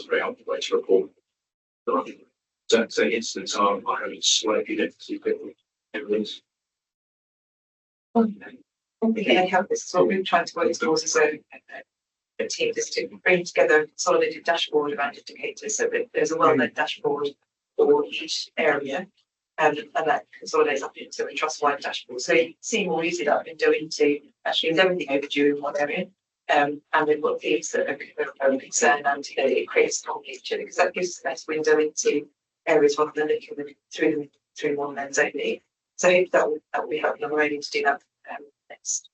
very helpful way to report. So incidents are having slightly different evidence. Okay, I have this is what we're trying to work towards as a team, is to bring together a consolidated dashboard around indicators so that there's a well-known dashboard for each area, and that consolidates up into a trust-wide dashboard. So you see more easily that I've been doing to actually is everything overdue in one area, and then what things that are of concern, and it creates a whole picture because that gives the best window into areas rather than looking through one lens only. So I hope that will be helpful. I'm ready to do that next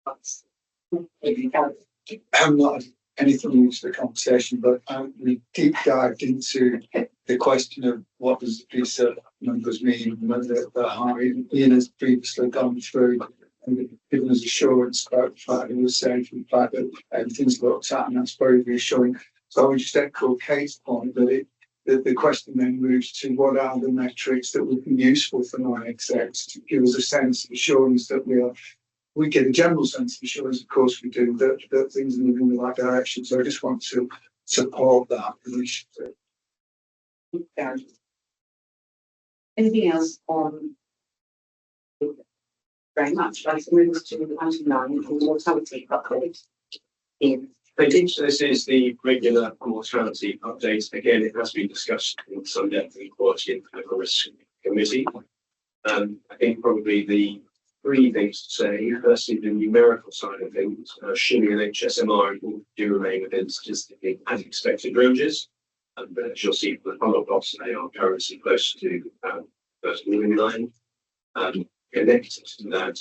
month. I'm not anything new to the conversation, but we deep dived into the question of what does the visa numbers mean, whether they're high. Ian has previously gone through and given us assurance about the fact that we're safe and the fact that everything's looked at, and that's very reassuring. So I would just echo Kate's point that the question then moves to what are the metrics that would be useful for non-execs to give us a sense of assurance that we get a general sense of assurance, of course we do, that things are moving in the right direction. So I just want to support that initiative. Anything else on? Very much. Like move to item 9 on mortality update. So this is the regular mortality update. Again, it has been discussed in some depth in the Quality and Clinical Risk Committee. I think probably the three things to say. Firstly, the numerical side of things, assuming an HSMR do remain within statistically as expected ranges. But as you'll see from the follow-up plots, they are currently close to first moving line. Connected to that,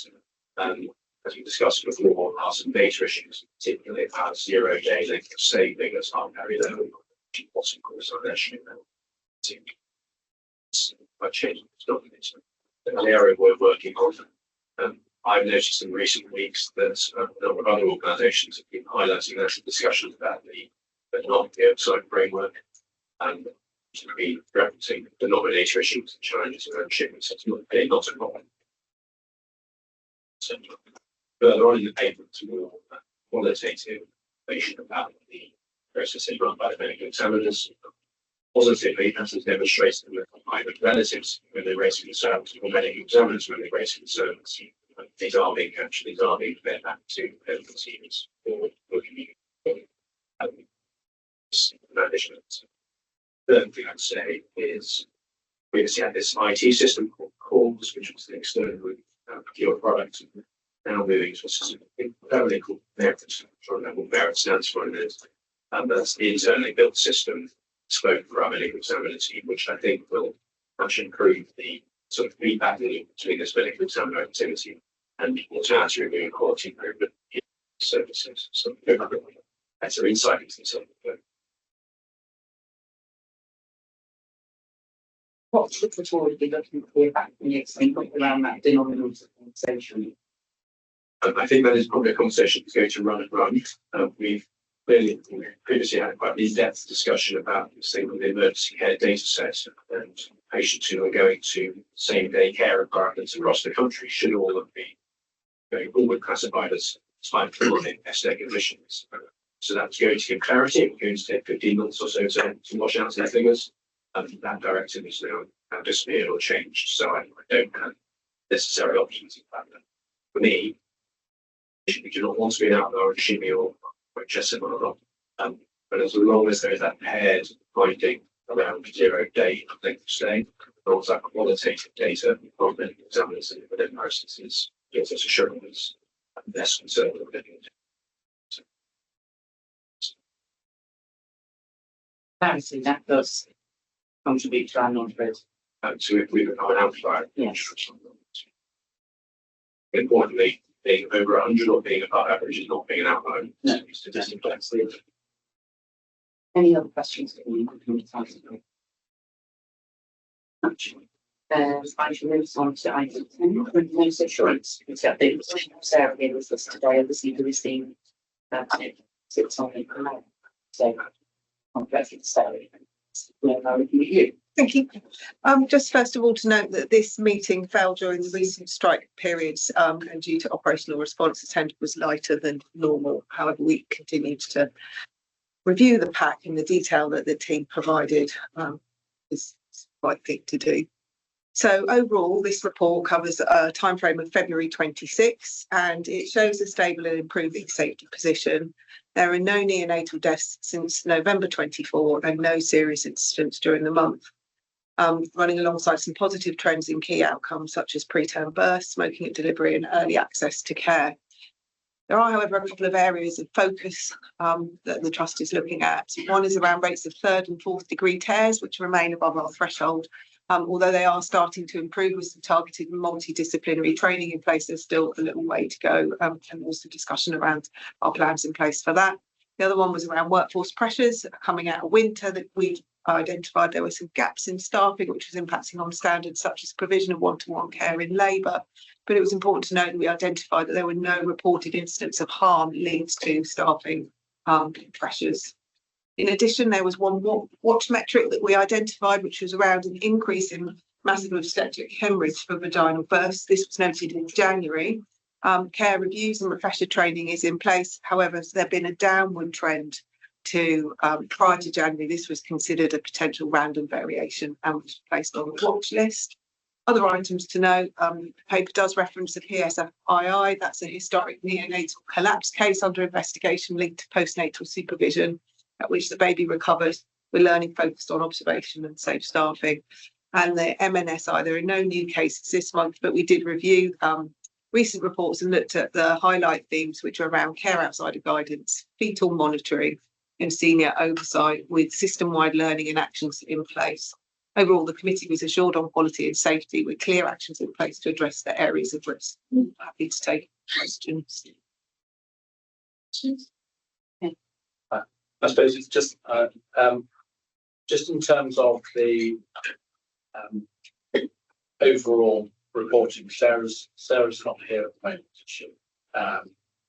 as we discussed before, are some data issues, particularly about 0-day length of stay figures are very low. What's of course an issue by changing it's not an area we're working on. I've noticed in recent weeks that a number of other organisations have been highlighting national discussions about the outside framework and to be referencing denominator issues and challenges around shipments. It's not a problem. So further on in the paper, it's more qualitative information about the processes run by the medical examiners. Positively, as is demonstrated with private relatives when they raise concerns, or medical examiners when they raise concerns. These are being captured, these are being fed back to medical teams or community management. Third thing I'd say is we obviously had this IT system called CORS, which was the external procure product, now moving to a system called Merit. I'm sure that what Merit stands for in it. That's the internally built system spoken for our medical examiner team, which I think will much improve the sort of feedback loop between this medical examiner activity and mortality review and quality improvement in services. So better insight into this. What would be looking to hear back from you around that denominator conversation? I think that is probably a conversation that's going to run and run. We've previously had quite an in-depth discussion about this thing with the emergency care data set, and patients who are going to same-day care environments across the country should all be going forward classified as spinal line SDEC admissions. So that's going to give clarity. It's going to take 15 months or so to wash out their figures. That directive is now disappeared or changed, so I don't have necessary options about that. For me, we do not want to be out there or HSM or not. But as long as there is that paired finding around 0 day length of stay, but also qualitative data from the examiners and within processes gives us assurance and less concern with living. Obviously, that does contribute to our non-grid. So if we become an outlier, Yes. importantly, being over 100 or being above average is not being an outlier. No. Statistically. Any other questions? I shall move on to item 10, remote assurance. It's got the Sarah here with us today, obviously there is the sits on the promote. So I'm glad to say. You. Thank you. Just first of all to note that this meeting fell during the recent strike periods, and due to operational response, attendance was lighter than normal. However, we continued to review the pack in the detail that the team provided. Is the right thing to do. So overall, this report covers a timeframe of February 26, and it shows a stable and improving safety position. There are no neonatal deaths since November 24 and no serious incidents during the month. Running alongside some positive trends in key outcomes such as preterm birth, smoking at delivery and early access to care. There are, however, a couple of areas of focus that the Trust is looking at. One is around rates of 3rd and 4th degree tears, which remain above our threshold. Although they are starting to improve with some targeted and multidisciplinary training in place, there's still a little way to go, and also discussion around our plans in place for that. The other one was around workforce pressures coming out of winter that we identified there were some gaps in staffing, which was impacting on standards such as provision of one-to-one care in labour. But it was important to note that we identified that there were no reported incidents of harm linked to staffing pressures. In addition, there was one watch metric that we identified, which was around an increase in massive obstetric hemorrhage for vaginal births. This was noted in January. Care reviews and refresher training is in place. However, there's been a downward trend to prior to January. This was considered a potential random variation and was placed on the watch list. Other items to note, the paper does reference the PSFII. That's a historic neonatal collapse case under investigation linked to postnatal supervision, at which the baby recovered. We're learning focused on observation and safe staffing. And the MNSI, there are no new cases this month, but we did review recent reports and looked at the highlight themes, which are around care outside of guidance, fetal monitoring, and senior oversight with system-wide learning and actions in place. Overall, the committee was assured on quality and safety with clear actions in place to address the areas of risk. Happy to take questions. I suppose it's just in terms of the overall reporting. Sarah's not here at the moment,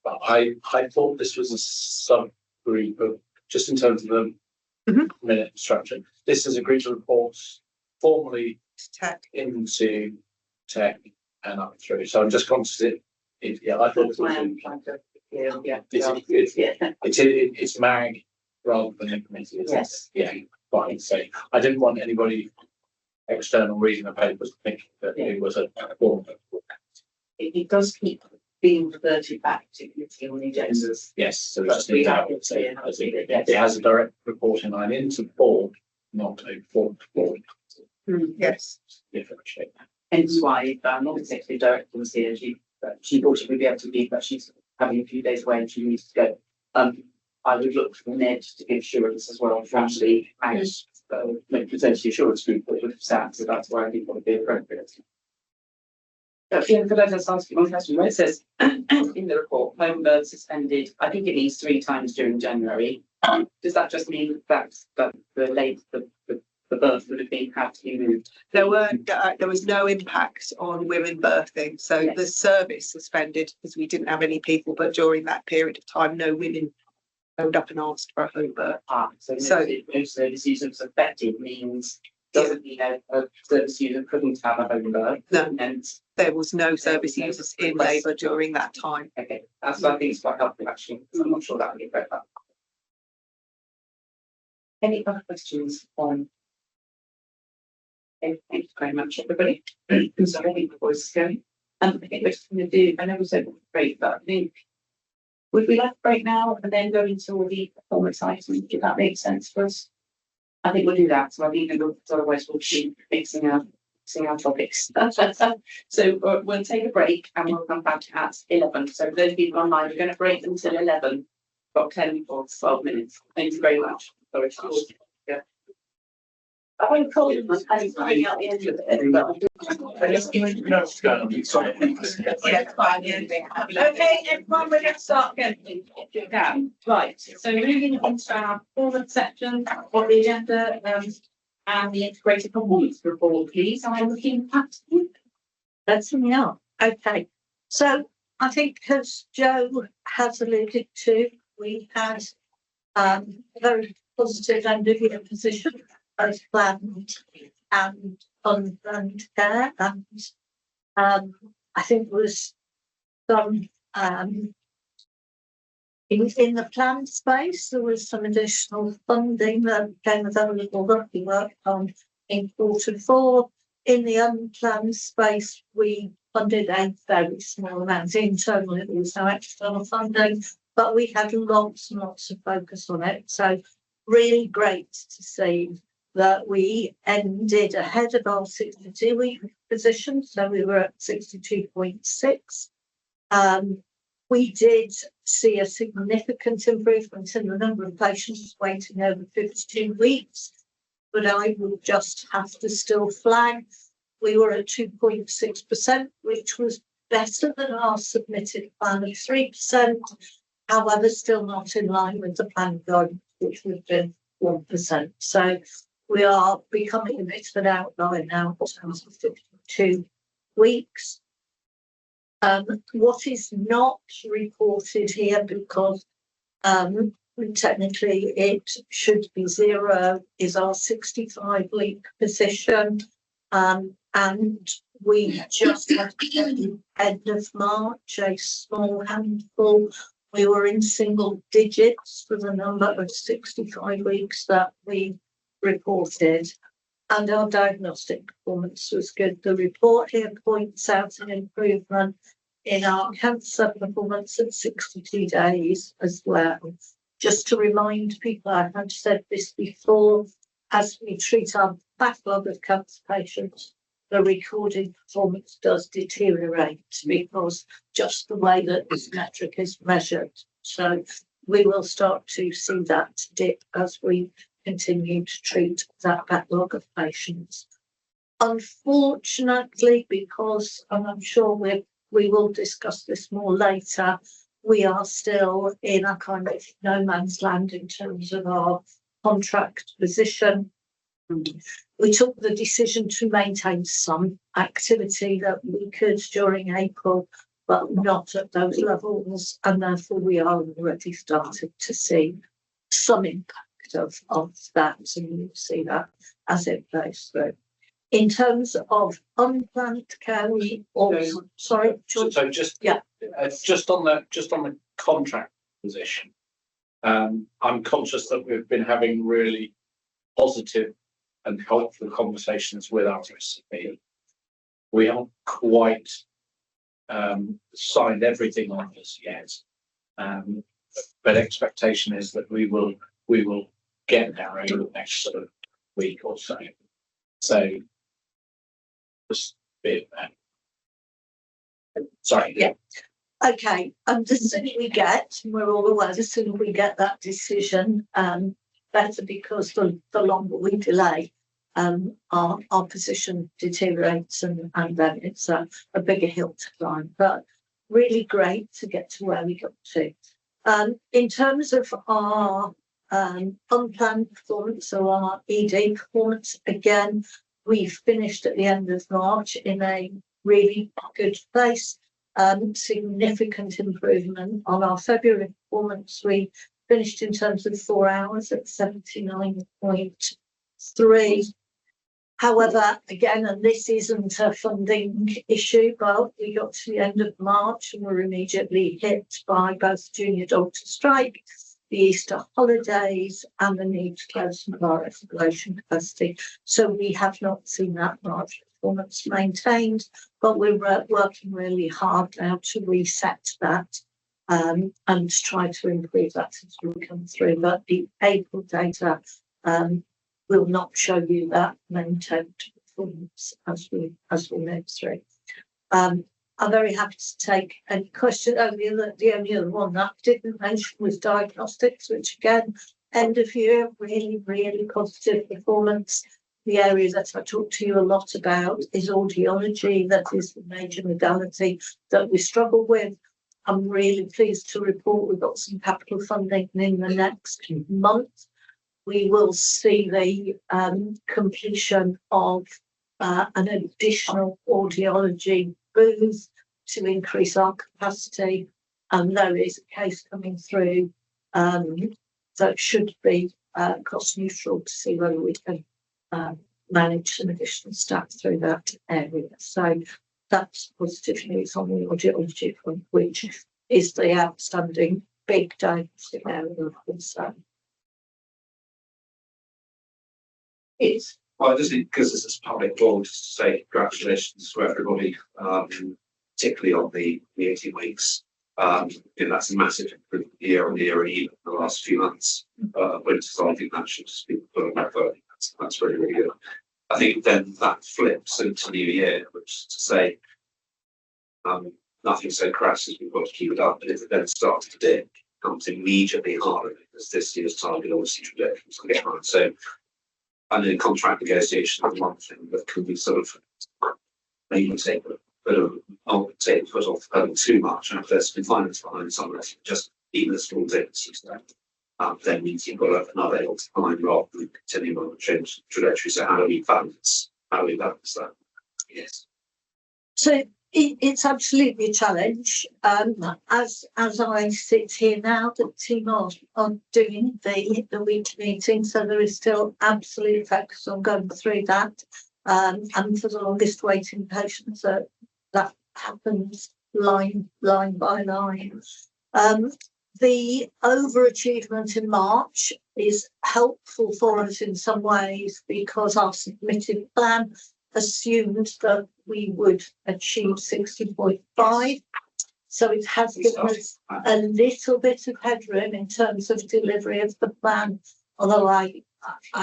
but I thought this was a subgroup of just in terms of the minute structure. This is a group of reports formally into tech and up through. So I'm just conscious I thought it was it's MAG rather than the committee. Yes. Yeah, fine. So I didn't want anybody external reading the papers thinking that it was a form. It does keep being reverted back to committee on the agendas. Yes, so that's the it has a direct reporting line into the board, not a form to board. Yes. Differentiate that. Hence why non-executive director was here. She thought she would be able to be, but she's having a few days away and she needs to go. I would look for Ned to give assurance as well for actually present the assurance group that would have sat, so that's why I think it would be appropriate. Could I just ask you one question? Where it says in the report, home birth suspended, I think it means 3 times during January. Does that just mean that the birth would have had to be moved? There was no impact on women birthing, so the service suspended because we didn't have any people. But during that period of time, no women phoned up and asked for a home birth. So no service user was affected means doesn't mean a service user couldn't have a home birth. No, and there was no service users in labour during that time. Okay, that's what I think is quite helpful actually. I'm not sure that would be very helpful. Any other questions on? Okay, thank you very much, everybody. Sorry, the voice is going. I think we're just going to do, I know we said break, but I think would we like to break now and then go into all the performance items? Did that make sense for us? I think we'll do that. So I think otherwise we'll keep mixing our topics. So we'll take a break and we'll come back at 11. So for those people online, we're going to break until 11. Got 10 or 12 minutes. Thank you very much. Sorry. Yeah. I won't call you and bring out the end of it. Yeah, fine, yeah. Okay, everyone, we're going to start again. Right, so moving on to our performance section of the agenda and the integrated performance report, please. I'm looking at you. That's me up. Okay, so I think as Joe has alluded to, we had a very positive end of year position, both planned and unplanned care, and I think there was some in the planned space there was some additional funding that came available that we worked on in Q4. In the unplanned space, we funded a very small amount internally. There was no external funding, but we had lots and lots of focus on it. So really great to see that we ended ahead of our 62-week position. So we were at 62.6. We did see a significant improvement in the number of patients waiting over 52 weeks, but I will just have to still flag we were at 2.6%, which was better than our submitted plan of 3%. However, still not in line with the plan guidance, which would have been 1%. So we are becoming a bit of an outlier now in terms of 52 weeks. What is not reported here, because technically it should be 0, is our 65-week position. And we just had the end of March, a small handful. We were in single digits for the number of 65 weeks that we reported, and our diagnostic performance was good. The report here points out an improvement in our cancer performance at 62 days as well. Just to remind people, I have said this before, as we treat our backlog of cancer patients, the recorded performance does deteriorate because just the way that this metric is measured. So we will start to see that dip as we continue to treat that backlog of patients. Unfortunately, because, and I'm sure we will discuss this more later, we are still in a kind of no man's land in terms of our contract position. We took the decision to maintain some activity that we could during April, but not at those levels, and therefore we are already starting to see some impact of that, and you'll see that as it goes through. In terms of unplanned care, we also, sorry, So just yeah, just on the contract position, I'm conscious that we've been having really positive and helpful conversations with our SCP. We haven't quite signed everything on this yet, but expectation is that we will get there over the next sort of week or so. So just a bit of that. Sorry. yeah. Okay, and the sooner we get, we're all aware, the sooner we get that decision, better, because the longer we delay, our position deteriorates, and then it's a bigger hill to climb. But really great to get to where we got to. In terms of our unplanned performance, so our ED performance, again, we finished at the end of March in a really good place. Significant improvement on our February performance. We finished in terms of 4 hours at 79.3. However, again, and this isn't a funding issue, but we got to the end of March and were immediately hit by both junior doctor strike, the Easter holidays, and the need to close some of our escalation capacity. So we have not seen that March performance maintained, but we're working really hard now to reset that and to try to improve that as we come through. But the April data, will not show you that maintained performance as we move through. I'm very happy to take any question. The only other one that I didn't mention was diagnostics, which again, end of year, really positive performance. The area that I talked to you a lot about is audiology. That is the major modality that we struggle with. I'm really pleased to report we've got some capital funding in the next month. We will see the completion of an additional audiology booth to increase our capacity, and there is a case coming through that should be cost neutral to see whether we can manage some additional staff through that area. So that's positive news on the audiology front, which is the outstanding big diagnostic area of concern. It's Well, I just think because this is public law, just to say congratulations to everybody, particularly on the 18 weeks. That's a massive improvement year on year, and even in the last few months. So I think that should just be put on that vote. That's really, really good. I think then that flips into New Year, which is to say, nothing so crass as we've got to keep it up. But if it then starts to dip, it becomes immediately harder because this year's target obviously trajectory is going to get higher. So, and then contract negotiation is one thing that can be sort of maybe take a bit of take the foot off the pedal too much. And if there's been finance behind some of it, just even a small difference, then means you've got another hill to climb rather than continuing on the change trajectory. So how do we balance that? Yes. So it's absolutely a challenge. As I sit here now, the team are doing the week meeting, so there is still absolute focus on going through that. And for the longest waiting patients, that happens line by line. The overachievement in March is helpful for us in some ways because our submitted plan assumed that we would achieve 60.5. So it has given us a little bit of headroom in terms of delivery of the plan. Although I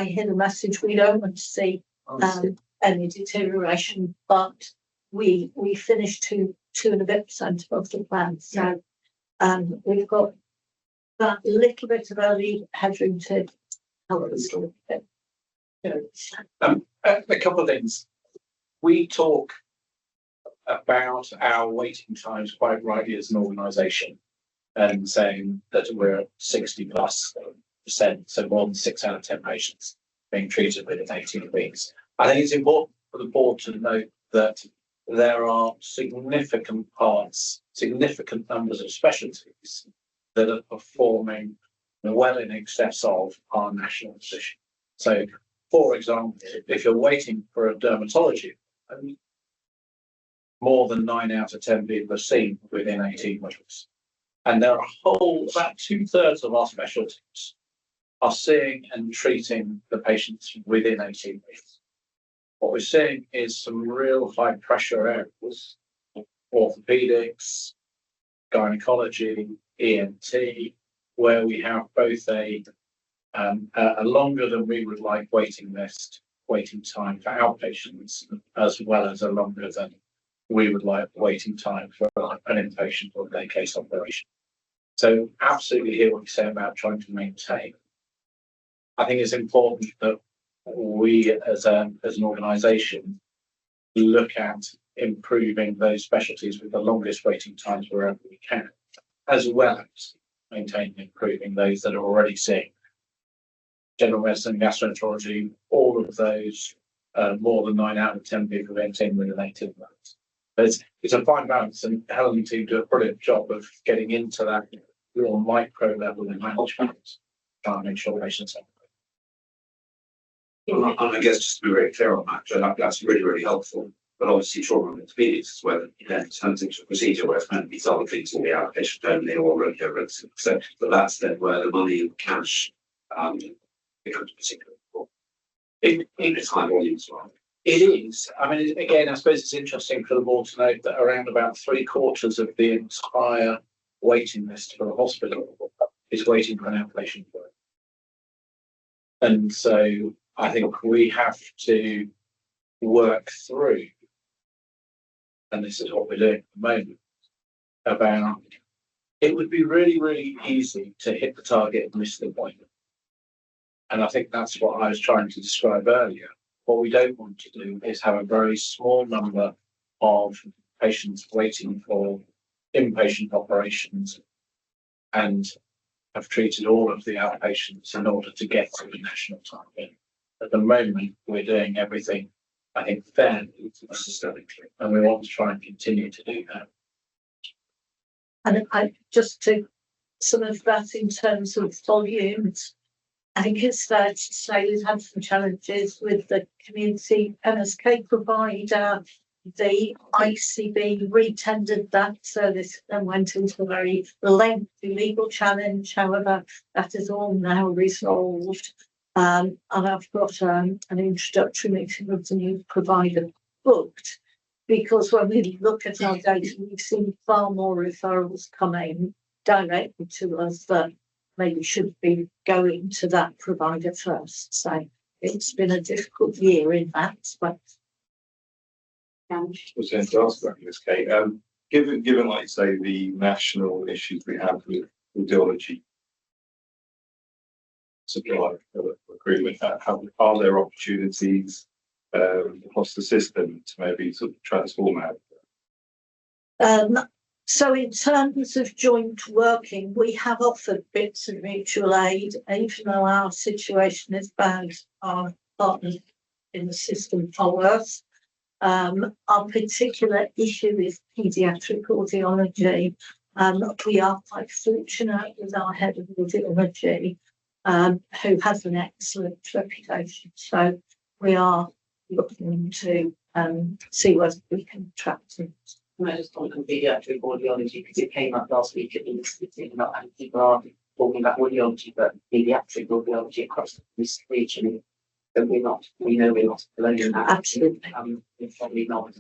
hear the message, we don't want to see any deterioration, but we finished 2 and a bit % above the plan. So we've got that little bit of early headroom to help us a little bit. A couple of things. We talk about our waiting times quite rightly as an organisation, and saying that we're at 60+%, so more than 6 out of 10 patients being treated within 18 weeks. I think it's important for the board to note that there are significant numbers of specialties that are performing well in excess of our national position. So, for example, if you're waiting for a dermatology, more than 9 out of 10 people are seen within 18 weeks. And there are about 2/3 of our specialties are seeing and treating the patients within 18 weeks. What we're seeing is some real high pressure areas, orthopedics, gynecology, ENT, where we have both a longer than we would like waiting time for outpatients, as well as a longer than we would like waiting time for an inpatient or day case operation. So absolutely hear what you say about trying to maintain. I think it's important that we as an organisation look at improving those specialties with the longest waiting times wherever we can, as well as maintaining and improving those that are already seeing general medicine, gastroenterology, all of those, more than 9 out of 10 people maintain within 18 months. But it's a fine balance, and Helen and team do a brilliant job of getting into that real micro level in management, trying to make sure patients are. And I guess just to be very clear on that, that's really, really helpful. But obviously, trauma and orthopedics is where it turns into a procedure where it's meant to be other things will be outpatient only or relative. So, but that's then where the money and cash becomes particularly important. It's high volume as well. It is. I mean, again, I suppose it's interesting for the board to note that around about 3/4 of the entire waiting list for a hospital is waiting for an outpatient work. And so I think we have to work through, and this is what we're doing at the moment, about it would be really, really easy to hit the target and miss the point. And I think that's what I was trying to describe earlier. What we don't want to do is have a very small number of patients waiting for inpatient operations and have treated all of the outpatients in order to get to the national target. At the moment, we're doing everything, I think, fairly systemically, and we want to try and continue to do that. And I just to some of that in terms of volumes, I think it's fair to say we've had some challenges with the community MSK provider. The ICB re-tendered that service and went into a very lengthy legal challenge. However, that is all now resolved. And I've got an introductory meeting with the new provider booked, because when we look at our data, we've seen far more referrals coming directly to us that maybe should be going to that provider first. So it's been a difficult year in that respect. I was going to ask about this, Kate. Given, like you say, the national issues we have with audiology supply agreement, are there opportunities across the system to maybe sort of transform that? So in terms of joint working, we have offered bits of mutual aid, even though our situation is bad, our partners in the system are worse. Our particular issue is paediatric audiology. We are quite fortunate with our head of audiology, who has an excellent reputation. So we are looking to see whether we can attract him. I just want to paediatric audiology because it came up last week at the institute. Not having people are talking about audiology, but paediatric audiology across this region. And we know we're not alone in that. Absolutely. We're probably not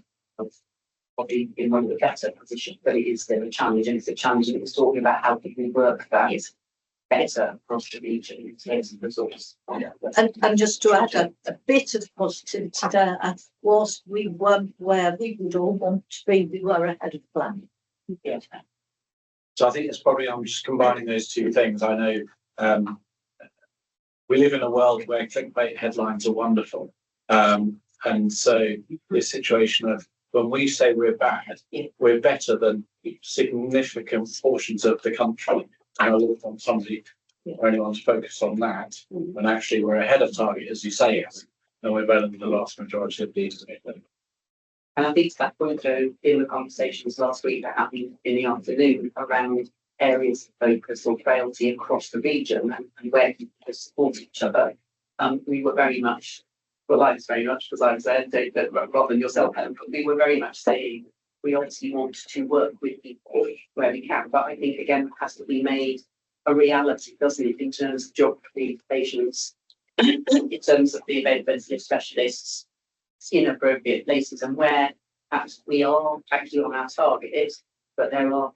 probably in one of the better positions, but it is still a challenge, and it's a challenge. And it's talking about how can we work that better across the region in terms of resources. And just to add a bit of positivity there, whilst we weren't where we would all want to be, we were ahead of plan. Yeah. So I think it's probably, I'm just combining those two things. I know we live in a world where clickbait headlines are wonderful. And so this situation of when we say we're bad, we're better than significant portions of the country. And I look on somebody or anyone to focus on that, when actually we're ahead of target, as you say, and we're better than the vast majority of these. And I think that point though, in the conversations last week that happened in the afternoon around areas of focus or frailty across the region and where people support each other, we were very much, well, I was very much, because I was there, David, rather than yourself, Helen, but we were very much saying we obviously want to work with people where we can, but I think again it has to be made a reality, doesn't it, in terms of geography, patients, in terms of the availability of specialists in appropriate places, and where perhaps we are actually on our target, but there are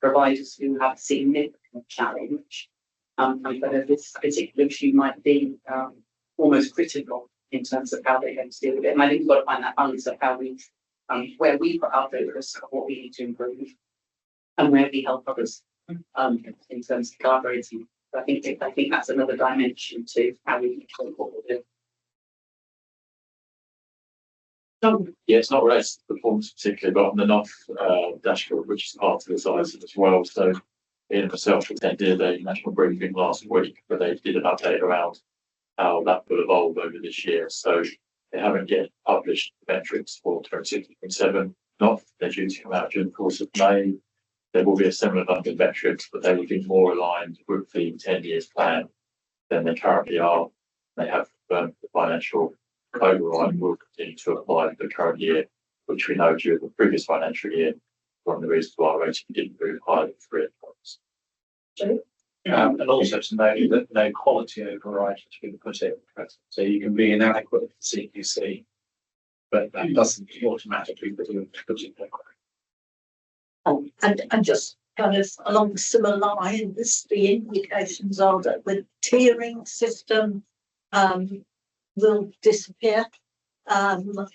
providers who have a significant challenge, and whether this particular issue might be almost critical in terms of how they're going to deal with it. And I think we've got to find that balance of how we, where we put our focus, what we need to improve, and where we help others in terms of collaborating. I think that's another dimension to how we can what we'll do. Yeah, it's not related to performance particularly, but on the NOF dashboard, which is part of the size as well. So Ian myself attended a national briefing last week where they did an update around how that will evolve over this year. So they haven't yet published metrics for 26.7 NOF. They're due to come out during the course of May. There will be a similar number of metrics, but they will be more aligned with the 10 years plan than they currently are. They have the financial override will continue to apply for the current year, which we know during the previous financial year, one of the reasons why our rating didn't move higher than 3 points. And also to know that no quality override has been put in. So you can be inadequate for CQC, but that doesn't automatically put you in. And just kind of along similar lines, the indications are that with tiering system, will disappear. And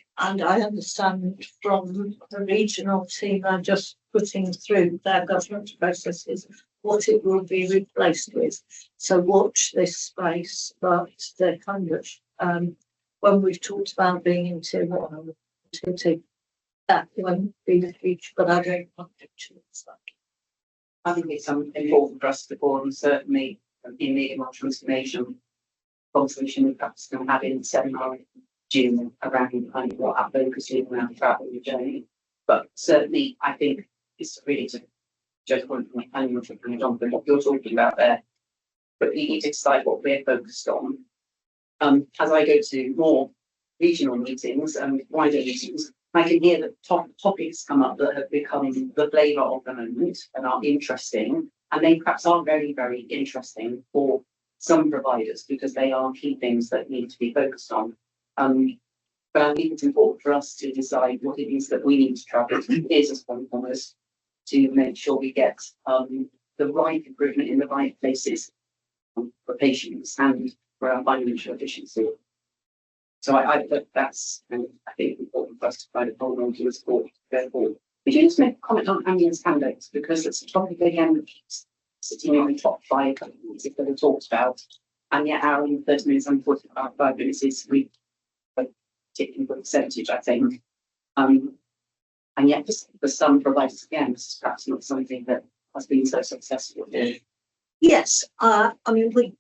I understand from the regional team, they're just putting through their government processes what it will be replaced with. So watch this space, but they're kind of, when we've talked about being in tier 1 or tier 2, that won't be the future, but I don't want to choose that. I think it's important for us to support, and certainly in the more transformation conversation we perhaps going to have in the seminar in June around kind of what our focus is around travel and journey. But certainly, I think it's really to just point from my planning of Jonathan, what you're talking about there. But we need to decide what we're focused on. As I go to more regional meetings and wider meetings, I can hear that topics come up that have become the flavour of the moment and are interesting, and they perhaps are very, very interesting for some providers because they are key things that need to be focused on. But I think it's important for us to decide what it is that we need to travel is as one commerce to make sure we get the right improvement in the right places for patients and for our financial efficiency. So I think that's, I think, important for us to kind of hold on to as support. Therefore, would you just make a comment on ambulance handouts, because it's a topic again that keeps sitting in the top 5 companies that we talked about, and yet our 30 minutes and 45 minutes is we particularly good percentage, I think. And yet for some providers again, this is perhaps not something that has been so successful. Yes, I mean, we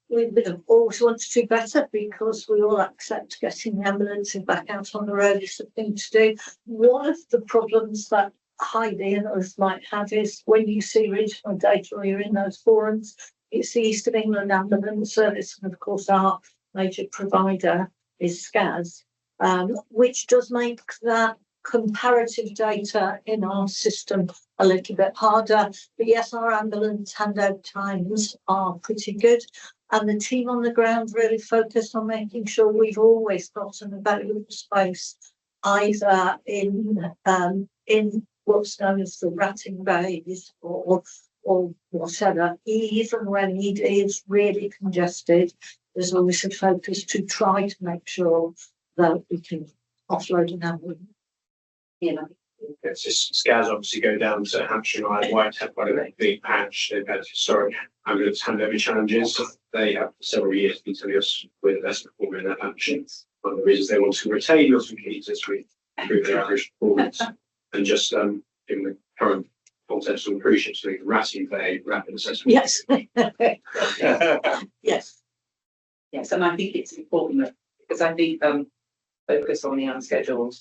always want to do better because we all accept getting the ambulances back out on the road is the thing to do. One of the problems that Heidi and others might have is when you see regional data or you're in those forums, it's the East of England Ambulance Service, and of course our major provider is SCAS, which does make that comparative data in our system a little bit harder. But yes, our ambulance handout times are pretty good, and the team on the ground really focused on making sure we've always got an available space either in what's known as the ratting bays or whatever. Even when ED is really congested, there's always a focus to try to make sure that we can offload an ambulance. It's just SCAS obviously go down to Hampshire and Isle of Wight, have quite a big patch. They've had historic ambulance handover challenges. They have for several years been telling us we're the best performer in that patch. One of the reasons they want to retain Milton Keynes is to improve their average performance. And just in the current context of cruise ships, the RASI bay rapid assessment. Yes. Yes. Yes, and I think it's important that, because I think focus on the unscheduled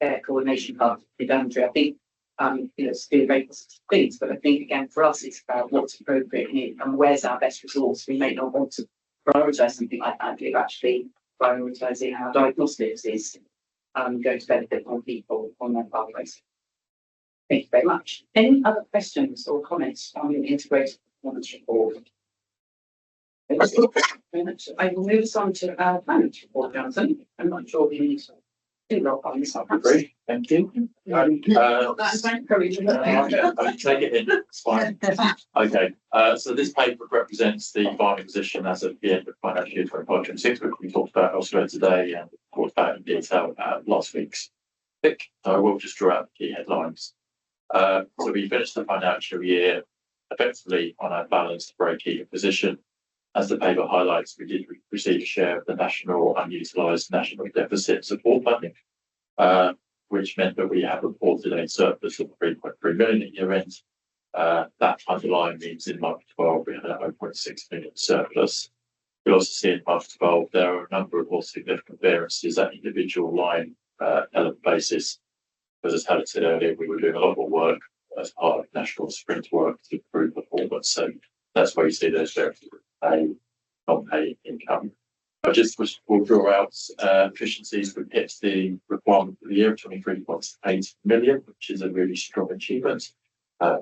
air coordination part of the boundary. I think it's been very positive things, but I think again for us it's about what's appropriate and where's our best resource. We may not want to prioritise something like that if actually prioritising our diagnostics is going to benefit more people on their pathways. Thank you very much. Any other questions or comments on the integrated performance report? I will move us on to our finance report, Jonathan. I'm not sure we need to do roll on this. Great, thank you. Take it in, it's fine. Okay, so this paper represents the final position as of the end of financial year 25-26, which we talked about elsewhere today and talked about in detail last week's pick. So I will just draw out the key headlines. So we finished the financial year effectively on our balanced break-even position. As the paper highlights, we did receive a share of the national unutilised national deficit support funding, which meant that we have reported a surplus of 3.3 million at year end. That underlying means in month 12 we had a 0.6 million surplus. We also see in month 12 there are a number of more significant variances at individual line element basis. As Helen said earlier, we were doing a lot more work as part of national sprint work to improve performance. So that's why you see those variances. Non-pay income. I just will draw out efficiencies. We hit the requirement for the year of 23.8 million, which is a really strong achievement.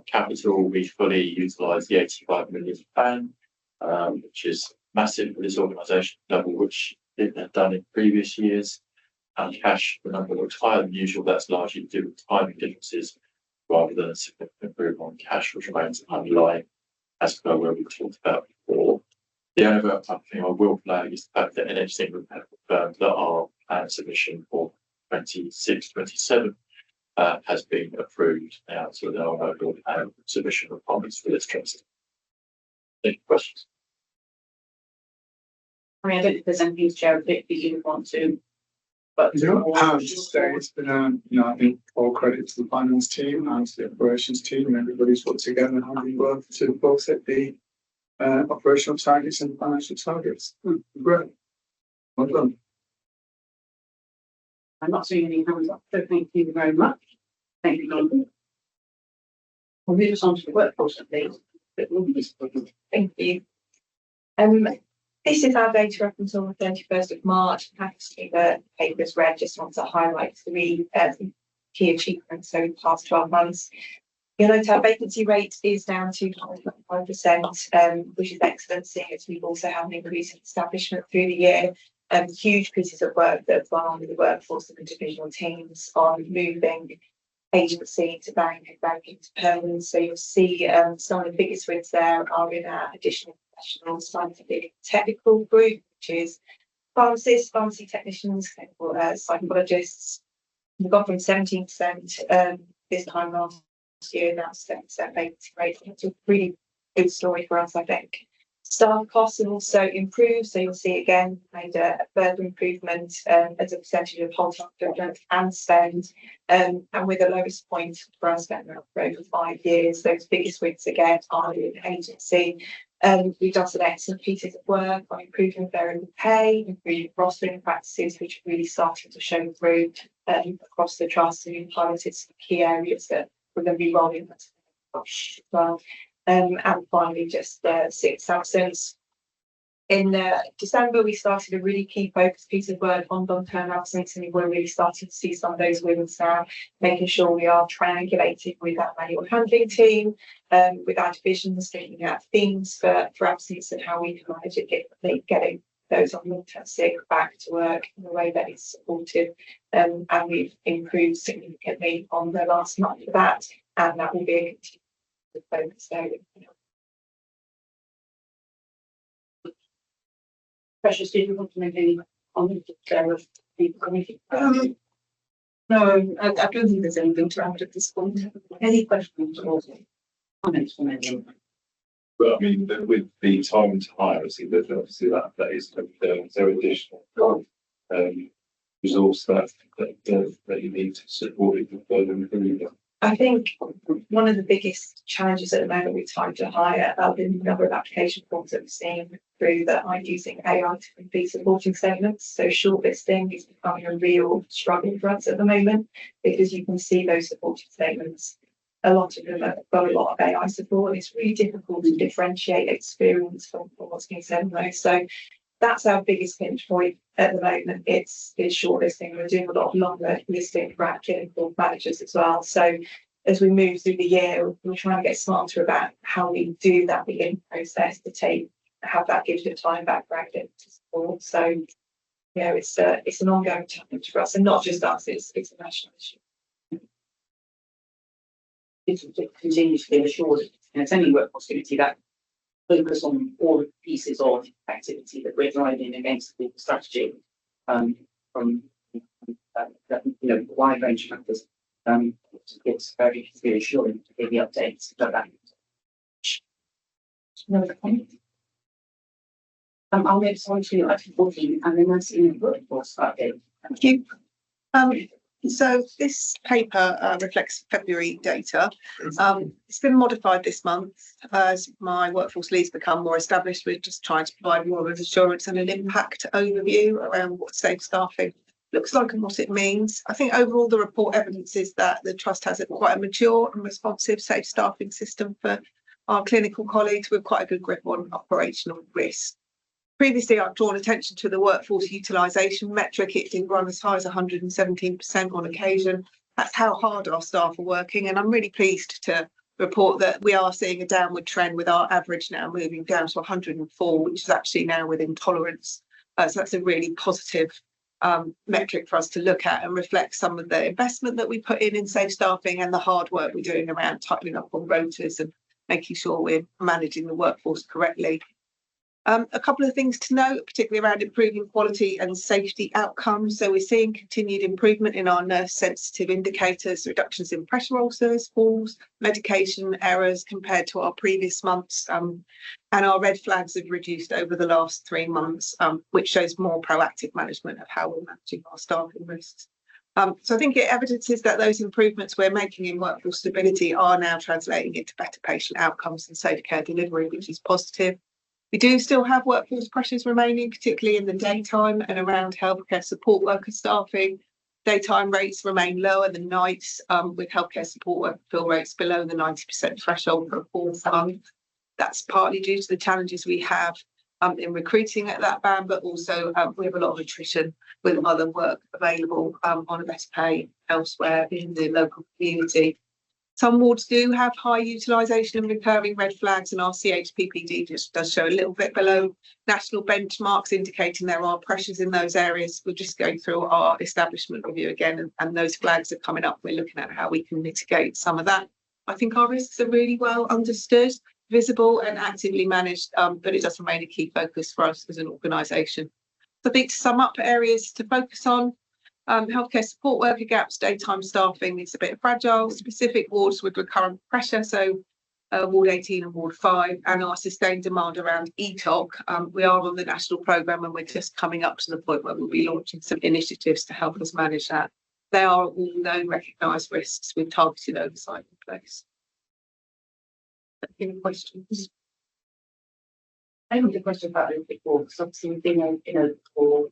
Capital, we fully utilised the 85 million plan, which is massive for this organisation, double which it had done in previous years. And cash, the number looks higher than usual. That's largely to do with timing differences rather than a significant improvement on cash, which remains underlying as per where we talked about before. The only other thing I will flag is the fact that NHS England have confirmed that our plan submission for 26-27 has been approved now, so there are no submission requirements for this trust. Any questions? I mean, I don't know if there's anything to share that you want to. But Just say it's been, I think all credit to the finance team and to the operations team, and everybody's put together and having work to both set the operational targets and financial targets. Great. Well done. I'm not seeing any hands up, so thank you very much. Thank you, London. We'll move us on to the workforce update. Thank you. This is our data up until the 31st of March. Happy to see the papers read. Just want to highlight three key achievements over the past 12 months. You'll note our vacancy rate is down to 5%, which is excellent, seeing as we've also had an increase in establishment through the year. Huge pieces of work that have gone on with the workforce and the divisional teams on moving agency to bank and banking to permanent. So you'll see some of the biggest wins there are in our additional professional scientific technical group, which is pharmacists, pharmacy technicians, clinical psychologists. We've gone from 17% this time last year, now 7% vacancy rate. It's a really good story for us, I think. Staff costs have also improved, so you'll see again made a further improvement as a percentage of whole-time equivalent and spend, and with the lowest point for our spend for over 5 years. Those biggest wins again are in agency. We've done some excellent pieces of work on improving variable pay, improving rostering practices, which are really starting to show through across the trust, and we've highlighted some key areas that we're going to be rolling out as well. And finally, just 6 absence. In December, we started a really key focus piece of work on long-term absence, and we're really starting to see some of those wins now, making sure we are triangulating with our manual handling team, with our divisions, looking at themes for absence and how we can manage it, getting those on long-term sick back to work in a way that is supportive. And we've improved significantly on the last month of that, and that will be a continued focus area. Precious, did you want to make any comment of the committee? No, I don't think there's anything to add at this point. Any questions or comments from anyone? But I mean, with the time to hire, obviously that is there additional resource that you need to support it further improvement. I think one of the biggest challenges at the moment with time to hire are the number of application forms that we're seeing through that I'm using AI to complete supporting statements. So shortlisting is becoming a real struggle for us at the moment, because you can see those supporting statements. A lot of them have got a lot of AI support, and it's really difficult to differentiate experience from what's being said in those. So that's our biggest pinch point at the moment. It's shortlisting. We're doing a lot of longer listing for our clinical managers as well. So as we move through the year, we're trying to get smarter about how we do that beginning process to have that gift of time back for our clinical support. So, you know, it's an ongoing challenge for us, and not just us, it's a national issue. It continues to be assured, and it's only workforce committee that focus on all the pieces of activity that we're driving against the strategy from a wide range of factors. It's very reassuring to hear the updates about that. Another comment? I'll move on to item 14 and then I'll see you in the workforce update. Thank you. So this paper reflects February data. It's been modified this month as my workforce leads become more established. We're just trying to provide more of an assurance and an impact overview around what safe staffing looks like and what it means. I think overall the report evidences that the Trust has quite a mature and responsive safe staffing system for our clinical colleagues with quite a good grip on operational risk. Previously, I've drawn attention to the workforce utilisation metric. It did run as high as 117% on occasion. That's how hard our staff are working, and I'm really pleased to report that we are seeing a downward trend with our average now moving down to 104, which is actually now within tolerance. So that's a really positive metric for us to look at and reflect some of the investment that we put in safe staffing and the hard work we're doing around tightening up on rotas and making sure we're managing the workforce correctly. A couple of things to note, particularly around improving quality and safety outcomes. So we're seeing continued improvement in our nurse sensitive indicators, reductions in pressure ulcers, falls, medication errors compared to our previous months. And our red flags have reduced over the last 3 months, which shows more proactive management of how we're managing our staffing risks. So I think it evidences that those improvements we're making in workforce stability are now translating into better patient outcomes and safe care delivery, which is positive. We do still have workforce pressures remaining, particularly in the daytime and around healthcare support worker staffing. Daytime rates remain lower than nights, with healthcare support worker fill rates below the 90% threshold for a full month. That's partly due to the challenges we have in recruiting at that band, but also we have a lot of attrition with other work available on a better pay elsewhere in the local community. Some wards do have high utilisation and recurring red flags, and our CHPPD just does show a little bit below national benchmarks, indicating there are pressures in those areas. We're just going through our establishment review again, and those flags are coming up. We're looking at how we can mitigate some of that. I think our risks are really well understood, visible and actively managed, but it does remain a key focus for us as an organisation. So I think to sum up areas to focus on, healthcare support worker gaps, daytime staffing is a bit fragile, specific wards with recurrent pressure, so Ward 18 and Ward 5, and our sustained demand around ETOC. We are on the national programme and we're just coming up to the point where we'll be launching some initiatives to help us manage that. They are all known recognised risks with targeted oversight in place. Any questions? I have a question about it before, because obviously we've been for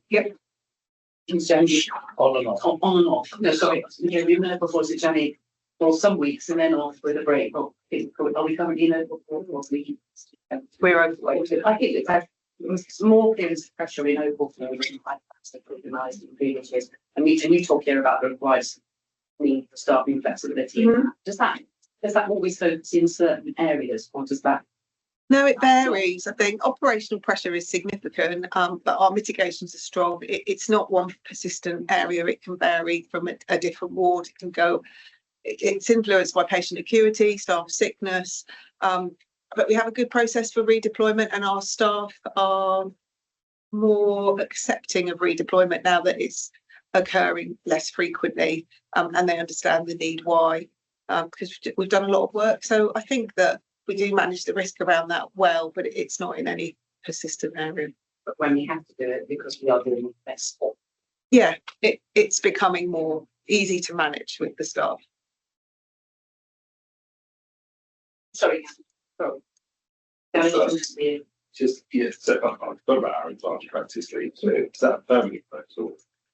On and off. on and off. No, sorry, we've been before it's January for some weeks and then off with a break. Are we currently in April or we? We're overweight. I think that there's more things of pressure in Oval for organised in previous years. And you talk here about the required need for staffing flexibility. Does that always focus in certain areas, or does that? No, it varies. I think operational pressure is significant, but our mitigations are strong. It's not one persistent area. It can vary from a different ward. It can go. It's influenced by patient acuity, staff sickness, but we have a good process for redeployment, and our staff are more accepting of redeployment now that it's occurring less frequently, and they understand the need why, because we've done a lot of work. So I think that we do manage the risk around that well, but it's not in any persistent area. But when we have to do it, because we are doing less. Yeah, it's becoming more easy to manage with the staff. Sorry. Just, so I've got about our advanced practice lead, so is that a permanent post or?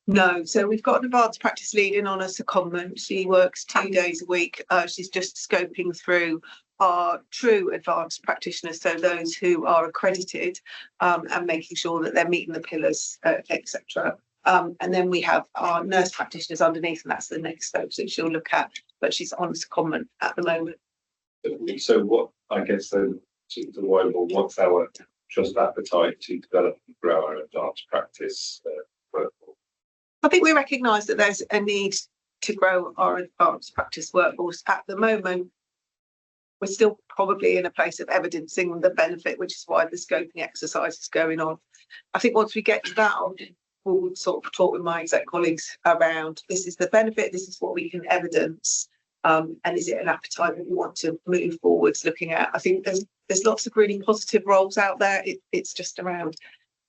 No, so we've got an advanced practice lead in on a secondment. She works 2 days a week. She's just scoping through our true advanced practitioners, so those who are accredited, and making sure that they're meeting the pillars, etc. And then we have our nurse practitioners underneath, and that's the next scope that she'll look at. But she's on secondment at the moment. So what, I guess, then, to the wider board, what's our trust appetite to develop and grow our advanced practice workforce? I think we recognise that there's a need to grow our advanced practice workforce. At the moment, we're still probably in a place of evidencing the benefit, which is why the scoping exercise is going on. I think once we get to that, we'll sort of talk with my exec colleagues around this is the benefit, this is what we can evidence, and is it an appetite that we want to move forwards looking at. I think there's lots of really positive roles out there. It's just around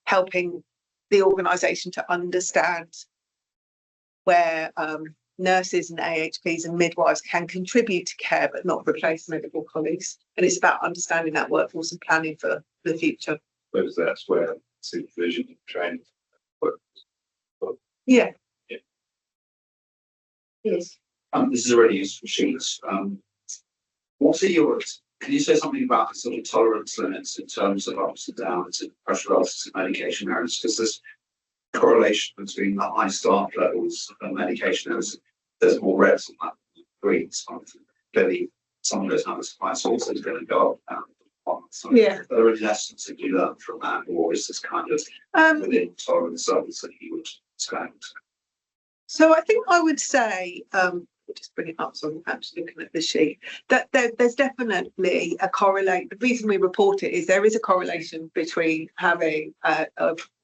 helping the organisation to understand where nurses and AHPs and midwives can contribute to care but not replace medical colleagues. And it's about understanding that workforce and planning for the future. Because that's where supervision and training works. Yeah. Yes. This is a really useful sheet. What are yours? Can you say something about the sort of tolerance limits in terms of ups and downs and pressure ulcers and medication errors? Because there's correlation between the high staff levels and medication errors. There's more reds on that greens. Clearly, some of those numbers of high sources is going to go up. So yeah. Are there any lessons that you learned from that, or is this kind of within tolerance levels that you would expect? So I think I would say we'll just bring it up, so I'm actually looking at the sheet. That there's definitely a correlate. The reason we report it is there is a correlation between having a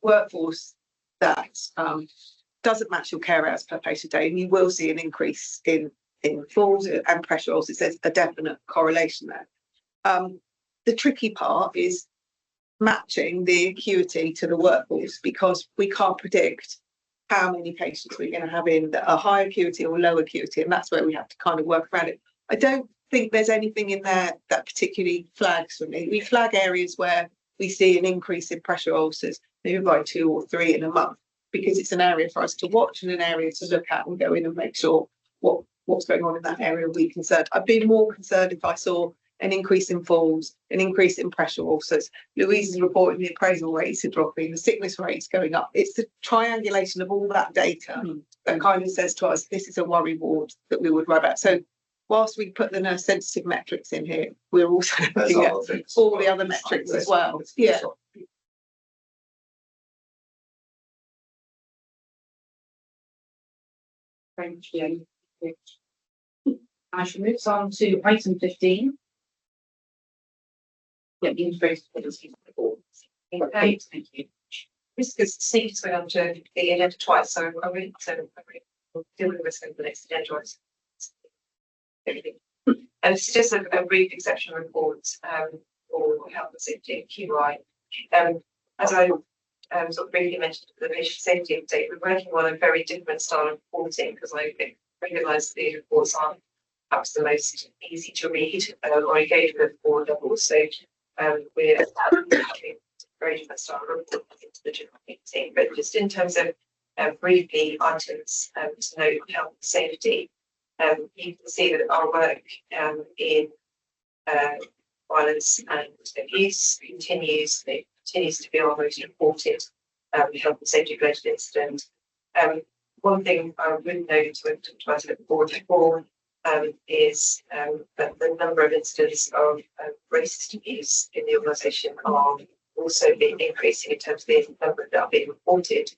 workforce that doesn't match your care hours per patient day, and you will see an increase in falls and pressure ulcers. There's a definite correlation there. The tricky part is matching the acuity to the workforce, because we can't predict how many patients we're going to have in that are high acuity or low acuity, and that's where we have to kind of work around it. I don't think there's anything in there that particularly flags for me. We flag areas where we see an increase in pressure ulcers, maybe by 2 or 3 in a month, because it's an area for us to watch and an area to look at and go in and make sure what's going on in that area and be concerned. I'd be more concerned if I saw an increase in falls, an increase in pressure ulcers. Louise is reporting the appraisal rates are dropping, the sickness rates going up. It's the triangulation of all that data that kind of says to us, this is a worry ward that we would worry about. So whilst we put the nurse sensitive metrics in here, we're also looking at all the other metrics as well. Yeah. Thank you. I shall move on to item 15. Yeah, the integrated policy report. Okay, thank you. Risk is seems to be on the agenda twice, so I really will deal with risk over the next agenda. And it's just a brief exceptional report for health and safety QI. As I sort of briefly mentioned the patient safety update, we're working on a very different style of reporting, because I realise that these reports aren't perhaps the most easy to read or engage with at all levels. So we're having a very different style of reporting into the general meeting. But just in terms of briefly items to note on health and safety, you can see that our work in violence and abuse continues. It continues to be our most reported health and safety related incident. One thing I would note, we've talked about it before, is that the number of incidents of racist abuse in the organisation are also being increasing in terms of the number that are being reported.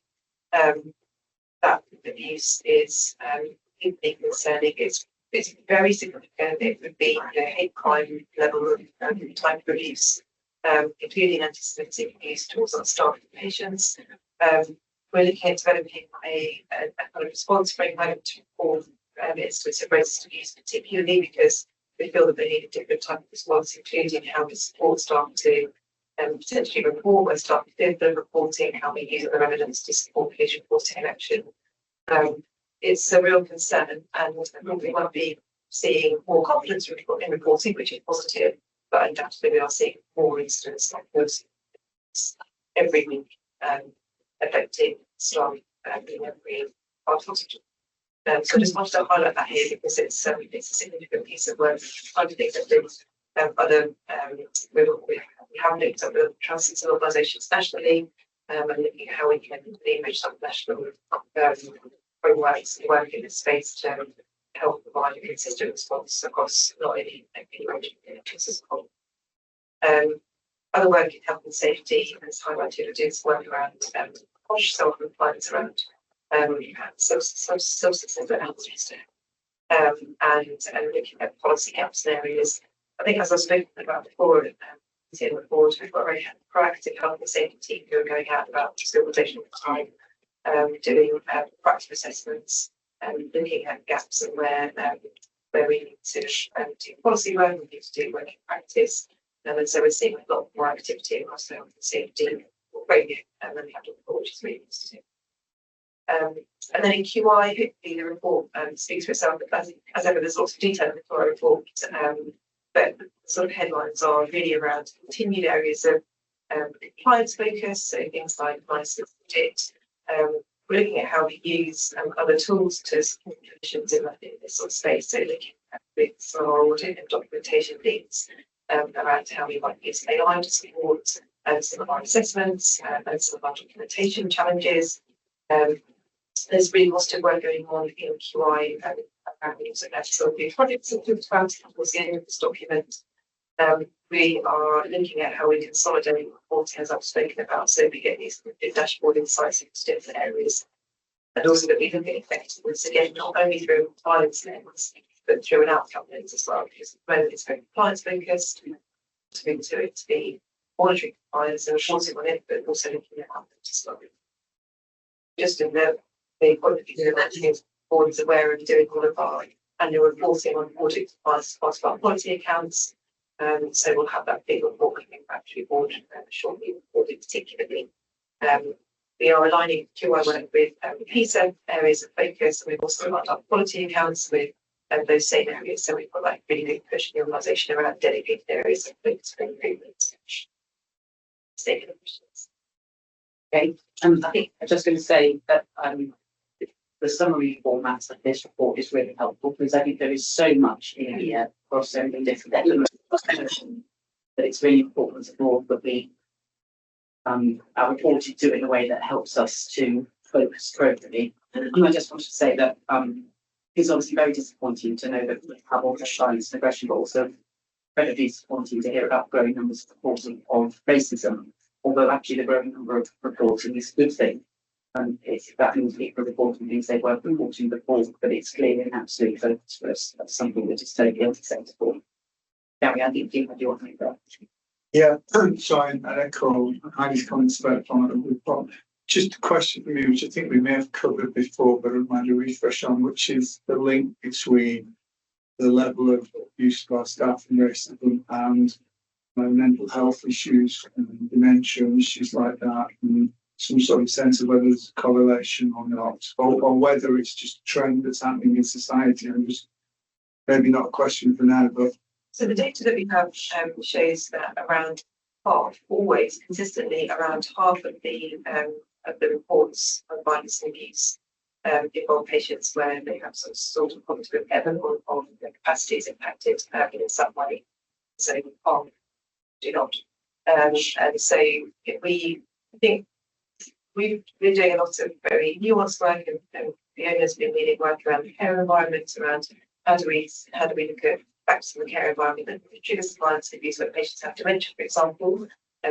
That abuse is equally concerning. It's very significant. It would be hate crime level of type of abuse, including anti-Semitic abuse towards our staff and patients. We're looking at developing a kind of response framework to all instances of racist abuse, particularly because we feel that they need a different type of response, including how we support staff to potentially report where staff did the reporting, how we use other evidence to support patient reporting and action. It's a real concern, and we won't be seeing more confidence in reporting, which is positive, but undoubtedly we are seeing more incidents like those every week, affecting staff in every part of hospital. So I just wanted to highlight that here, because it's a significant piece of work. I think that there's other we have looked at the trust and organisations nationally, and looking at how we can leverage some national frameworks and work in this space to help provide a consistent response across not only any range of NHS as a whole. Other work in health and safety, as highlighted, is work around posh self-compliance around substance abuse and looking at policy gaps and areas. I think, as I've spoken about before, in the report, we've got a very proactive health and safety team who are going out about facilitation of time, doing practice assessments and looking at gaps and where we need to do policy work, we need to do work in practice. And so we're seeing a lot more activity across the health and safety portfolio and then the capital report, which is really interesting. And then in QI, hopefully the report speaks for itself. As ever, there's lots of detail in the report, but the sort of headlines are really around continued areas of compliance focus, so things like nice audit. We're looking at how we use other tools to support clinicians in this sort of space. So looking at with our audit and documentation leads around how we might use AI to support some of our assessments and some of our documentation challenges. There's really positive work going on in QI around the use of facility projects and talked about towards the end of this document. We are looking at how we consolidate reporting, as I've spoken about, so we get these dashboard insights into different areas. And also that we look at effectiveness again, not only through violence lens, but through an outcome lens as well, because at the moment it's very compliance focused, to it to be monitoring compliance and reporting on it, but also looking at outcomes as well. Just in the point of view that the board is aware of doing all of our annual reporting on audit compliance as part of our quality accounts. So we'll have that big report coming back to the board shortly, audit particularly. We are aligning QI work with PISA areas of focus, and we've also got our quality accounts with those same areas. So we've got like really big push in the organisation around dedicated areas of focus for improvement. Okay, I think I'm just going to say that the summary format of this report is really helpful because I think there is so much in here across so many different elements that it's really important that we are reported to in a way that helps us to focus appropriately. And I just want to say that it's obviously very disappointing to know that we have all the violence and aggression, but also incredibly disappointing to hear about growing numbers of reporting of racism. Although actually the growing number of reporting is a good thing. That means people are reporting things they weren't reporting before, but it's clearly an absolute focus for us. That's something that is totally unacceptable. Gary, I think you want to make that. Yeah, so I echo Heidi's comments about the report. Just a question for me, which I think we may have covered before, but I might refresh on, which is the link between the level of abuse of our staff and racism and mental health issues and dementia and issues like that, and some sort of sense of whether there's a correlation or not, or whether it's just a trend that's happening in society. And just maybe not a question for now, but so the data that we have shows that around half, always consistently around half of the reports of violence and abuse involve patients where they have some sort of cognitive impairment or their capacity is impacted in some way. So do not. And so I think we've been doing a lot of very nuanced work, and the owner's been leading work around the care environment, around how do we look at factors in the care environment that triggers violence and abuse when patients have dementia, for example.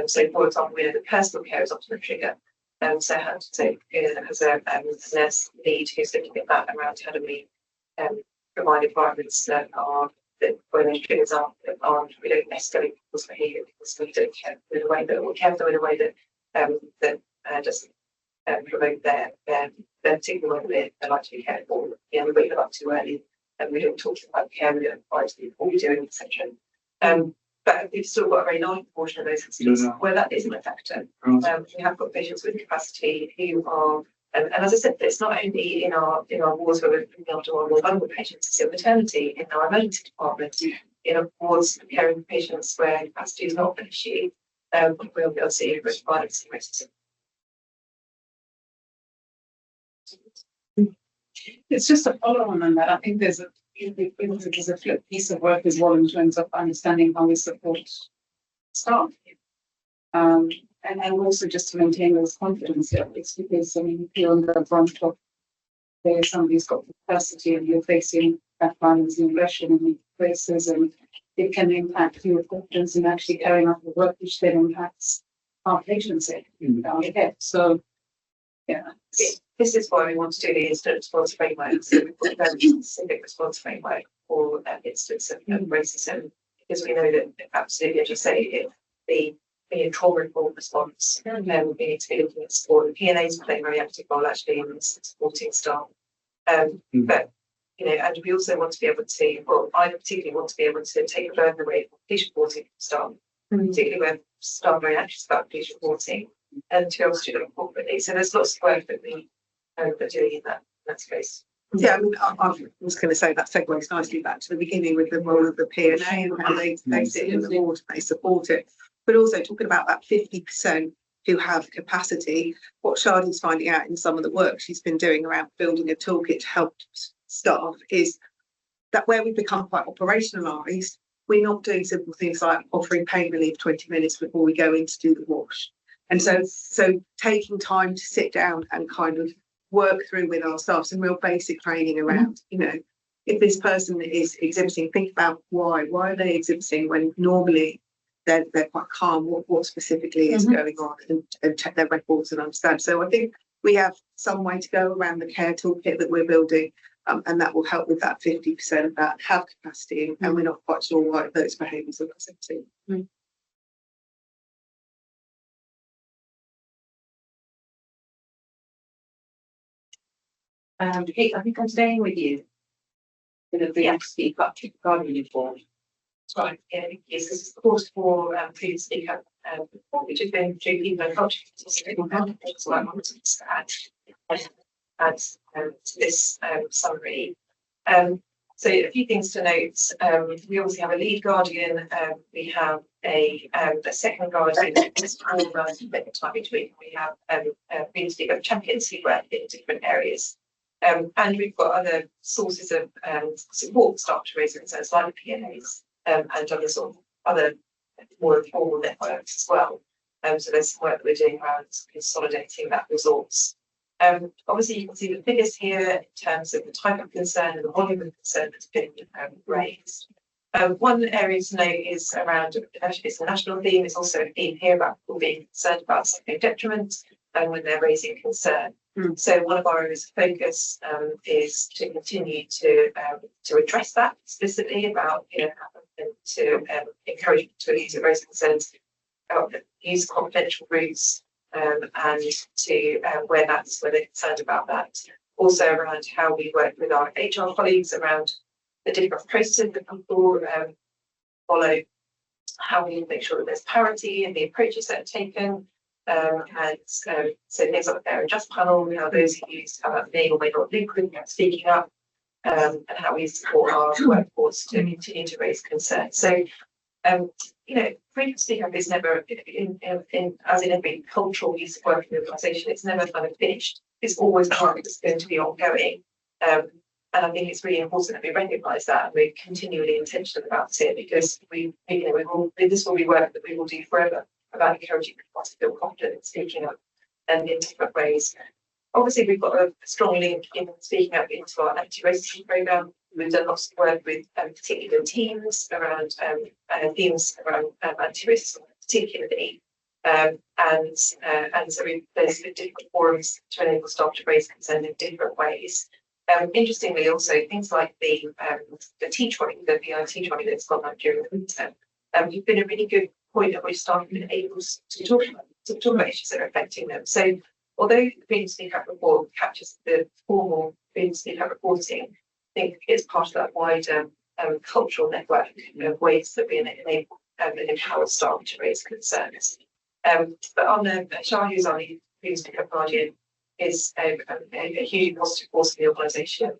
So for example, we know that personal care is often a trigger. So as a nurse lead who's looking at that around how do we provide environments that are that when those triggers aren't we don't escalate people's behaviour because we don't care in a way that we care them in a way that doesn't promote their particular way that they like to be cared for. We wake them up too early and we don't talk about care, we don't advise people what we're doing, etc. But we've still got a very large portion of those instances where that isn't a factor. We have got patients with capacity who are, and as I said, it's not only in our wards where we're looking after our more vulnerable patients, it's in maternity, in our emergency department, in our wards caring for patients where capacity is not an issue. We'll be able to see violence and racism. It's just a follow on that. I think there's a flip piece of work as well in terms of understanding how we support staff. And also just to maintain those confidence levels, because I mean, if you're on the brunt of where somebody's got capacity and you're facing that violence and aggression in places, and it can impact your confidence in actually carrying out the work, which then impacts our patients in our care. So yeah. This is why we want to do the incident response framework. So we've got a very specific response framework for incidents of racism, because we know that absolutely, as you say, if the trauma-informed response, then we need to be looking at support. The PNAs play a very active role actually in supporting staff. But and we also want to be able to, well, I particularly want to be able to take a further away from police reporting staff, particularly when staff are very anxious about police reporting, and to be able to do that corporately. So there's lots of work that we are doing in that space. Yeah, I mean, I was going to say that segues nicely back to the beginning with the role of the PNA and how they sit in the ward, they support it. But also talking about that 50% who have capacity, what Shadi's finding out in some of the work she's been doing around building a toolkit to help staff is that where we become quite operationalised, we're not doing simple things like offering pain relief 20 minutes before we go in to do the wash. And so taking time to sit down and kind of work through with our staff some real basic training around, if this person is exhibiting, think about why are they exhibiting when normally they're quite calm, what specifically is going on, and check their records and understand. So I think We have some way to go around the care toolkit that we're building, and that will help with that 50% that have capacity, and we're not quite sure why those behaviours are presenting. Kate, I think I'm staying with you. With the FSP guardian uniform. That's right, yeah, yes, this is the course for previous speaker, which has been through people and culture. Add to this summary. So a few things to note. We obviously have a lead guardian. We have a second guardian. Just time between. We have previously got champions who work in different areas. And we've got other sources of support staff to raise concerns like PNAs and other sort of other more informal networks as well. So there's some work that we're doing around consolidating that resource. Obviously, you can see the figures here in terms of the type of concern and the volume of concern that's been raised. One area to note is around, it's a national theme, it's also a theme here about people being concerned about psychic detriment and when they're raising concern. So one of our areas of focus is to continue to address that specifically about, to encourage people to use raise concerns, use confidential routes, and to where they're concerned about that. Also around how we work with our HR colleagues around the different processes that people follow, how we make sure that there's parity in the approaches that are taken. And so things like their adjust panel, how those are used, how that may or may not link with speaking up, and how we support our workforce to continue to raise concerns. So, freedom to speak up is never, as in every cultural piece of work in the organisation, it's never kind of finished. It's always part that's going to be ongoing. And I think it's really important that we recognise that and we're continually intentional about it, because this will be work that we will do forever, about encouraging people to feel confident in speaking up and in different ways. Obviously, we've got a strong link in speaking up into our anti-racism programme. We've done lots of work with particular teams around themes around anti-racism, particularly. And so there's different forums to enable staff to raise concern in different ways. Interestingly, also things like the tea trolley, the VIT trolley that's gone out during the winter, you've been a really good point at which staff have been able to talk about issues that are affecting them. So although the Freedom to Speak Up report captures the formal Freedom to Speak Up reporting, I think it's part of that wider cultural network of ways that we enable and empower staff to raise concerns. But on Shah, who's our lead Freedom to Speak Up guardian, is a hugely positive force in the organisation.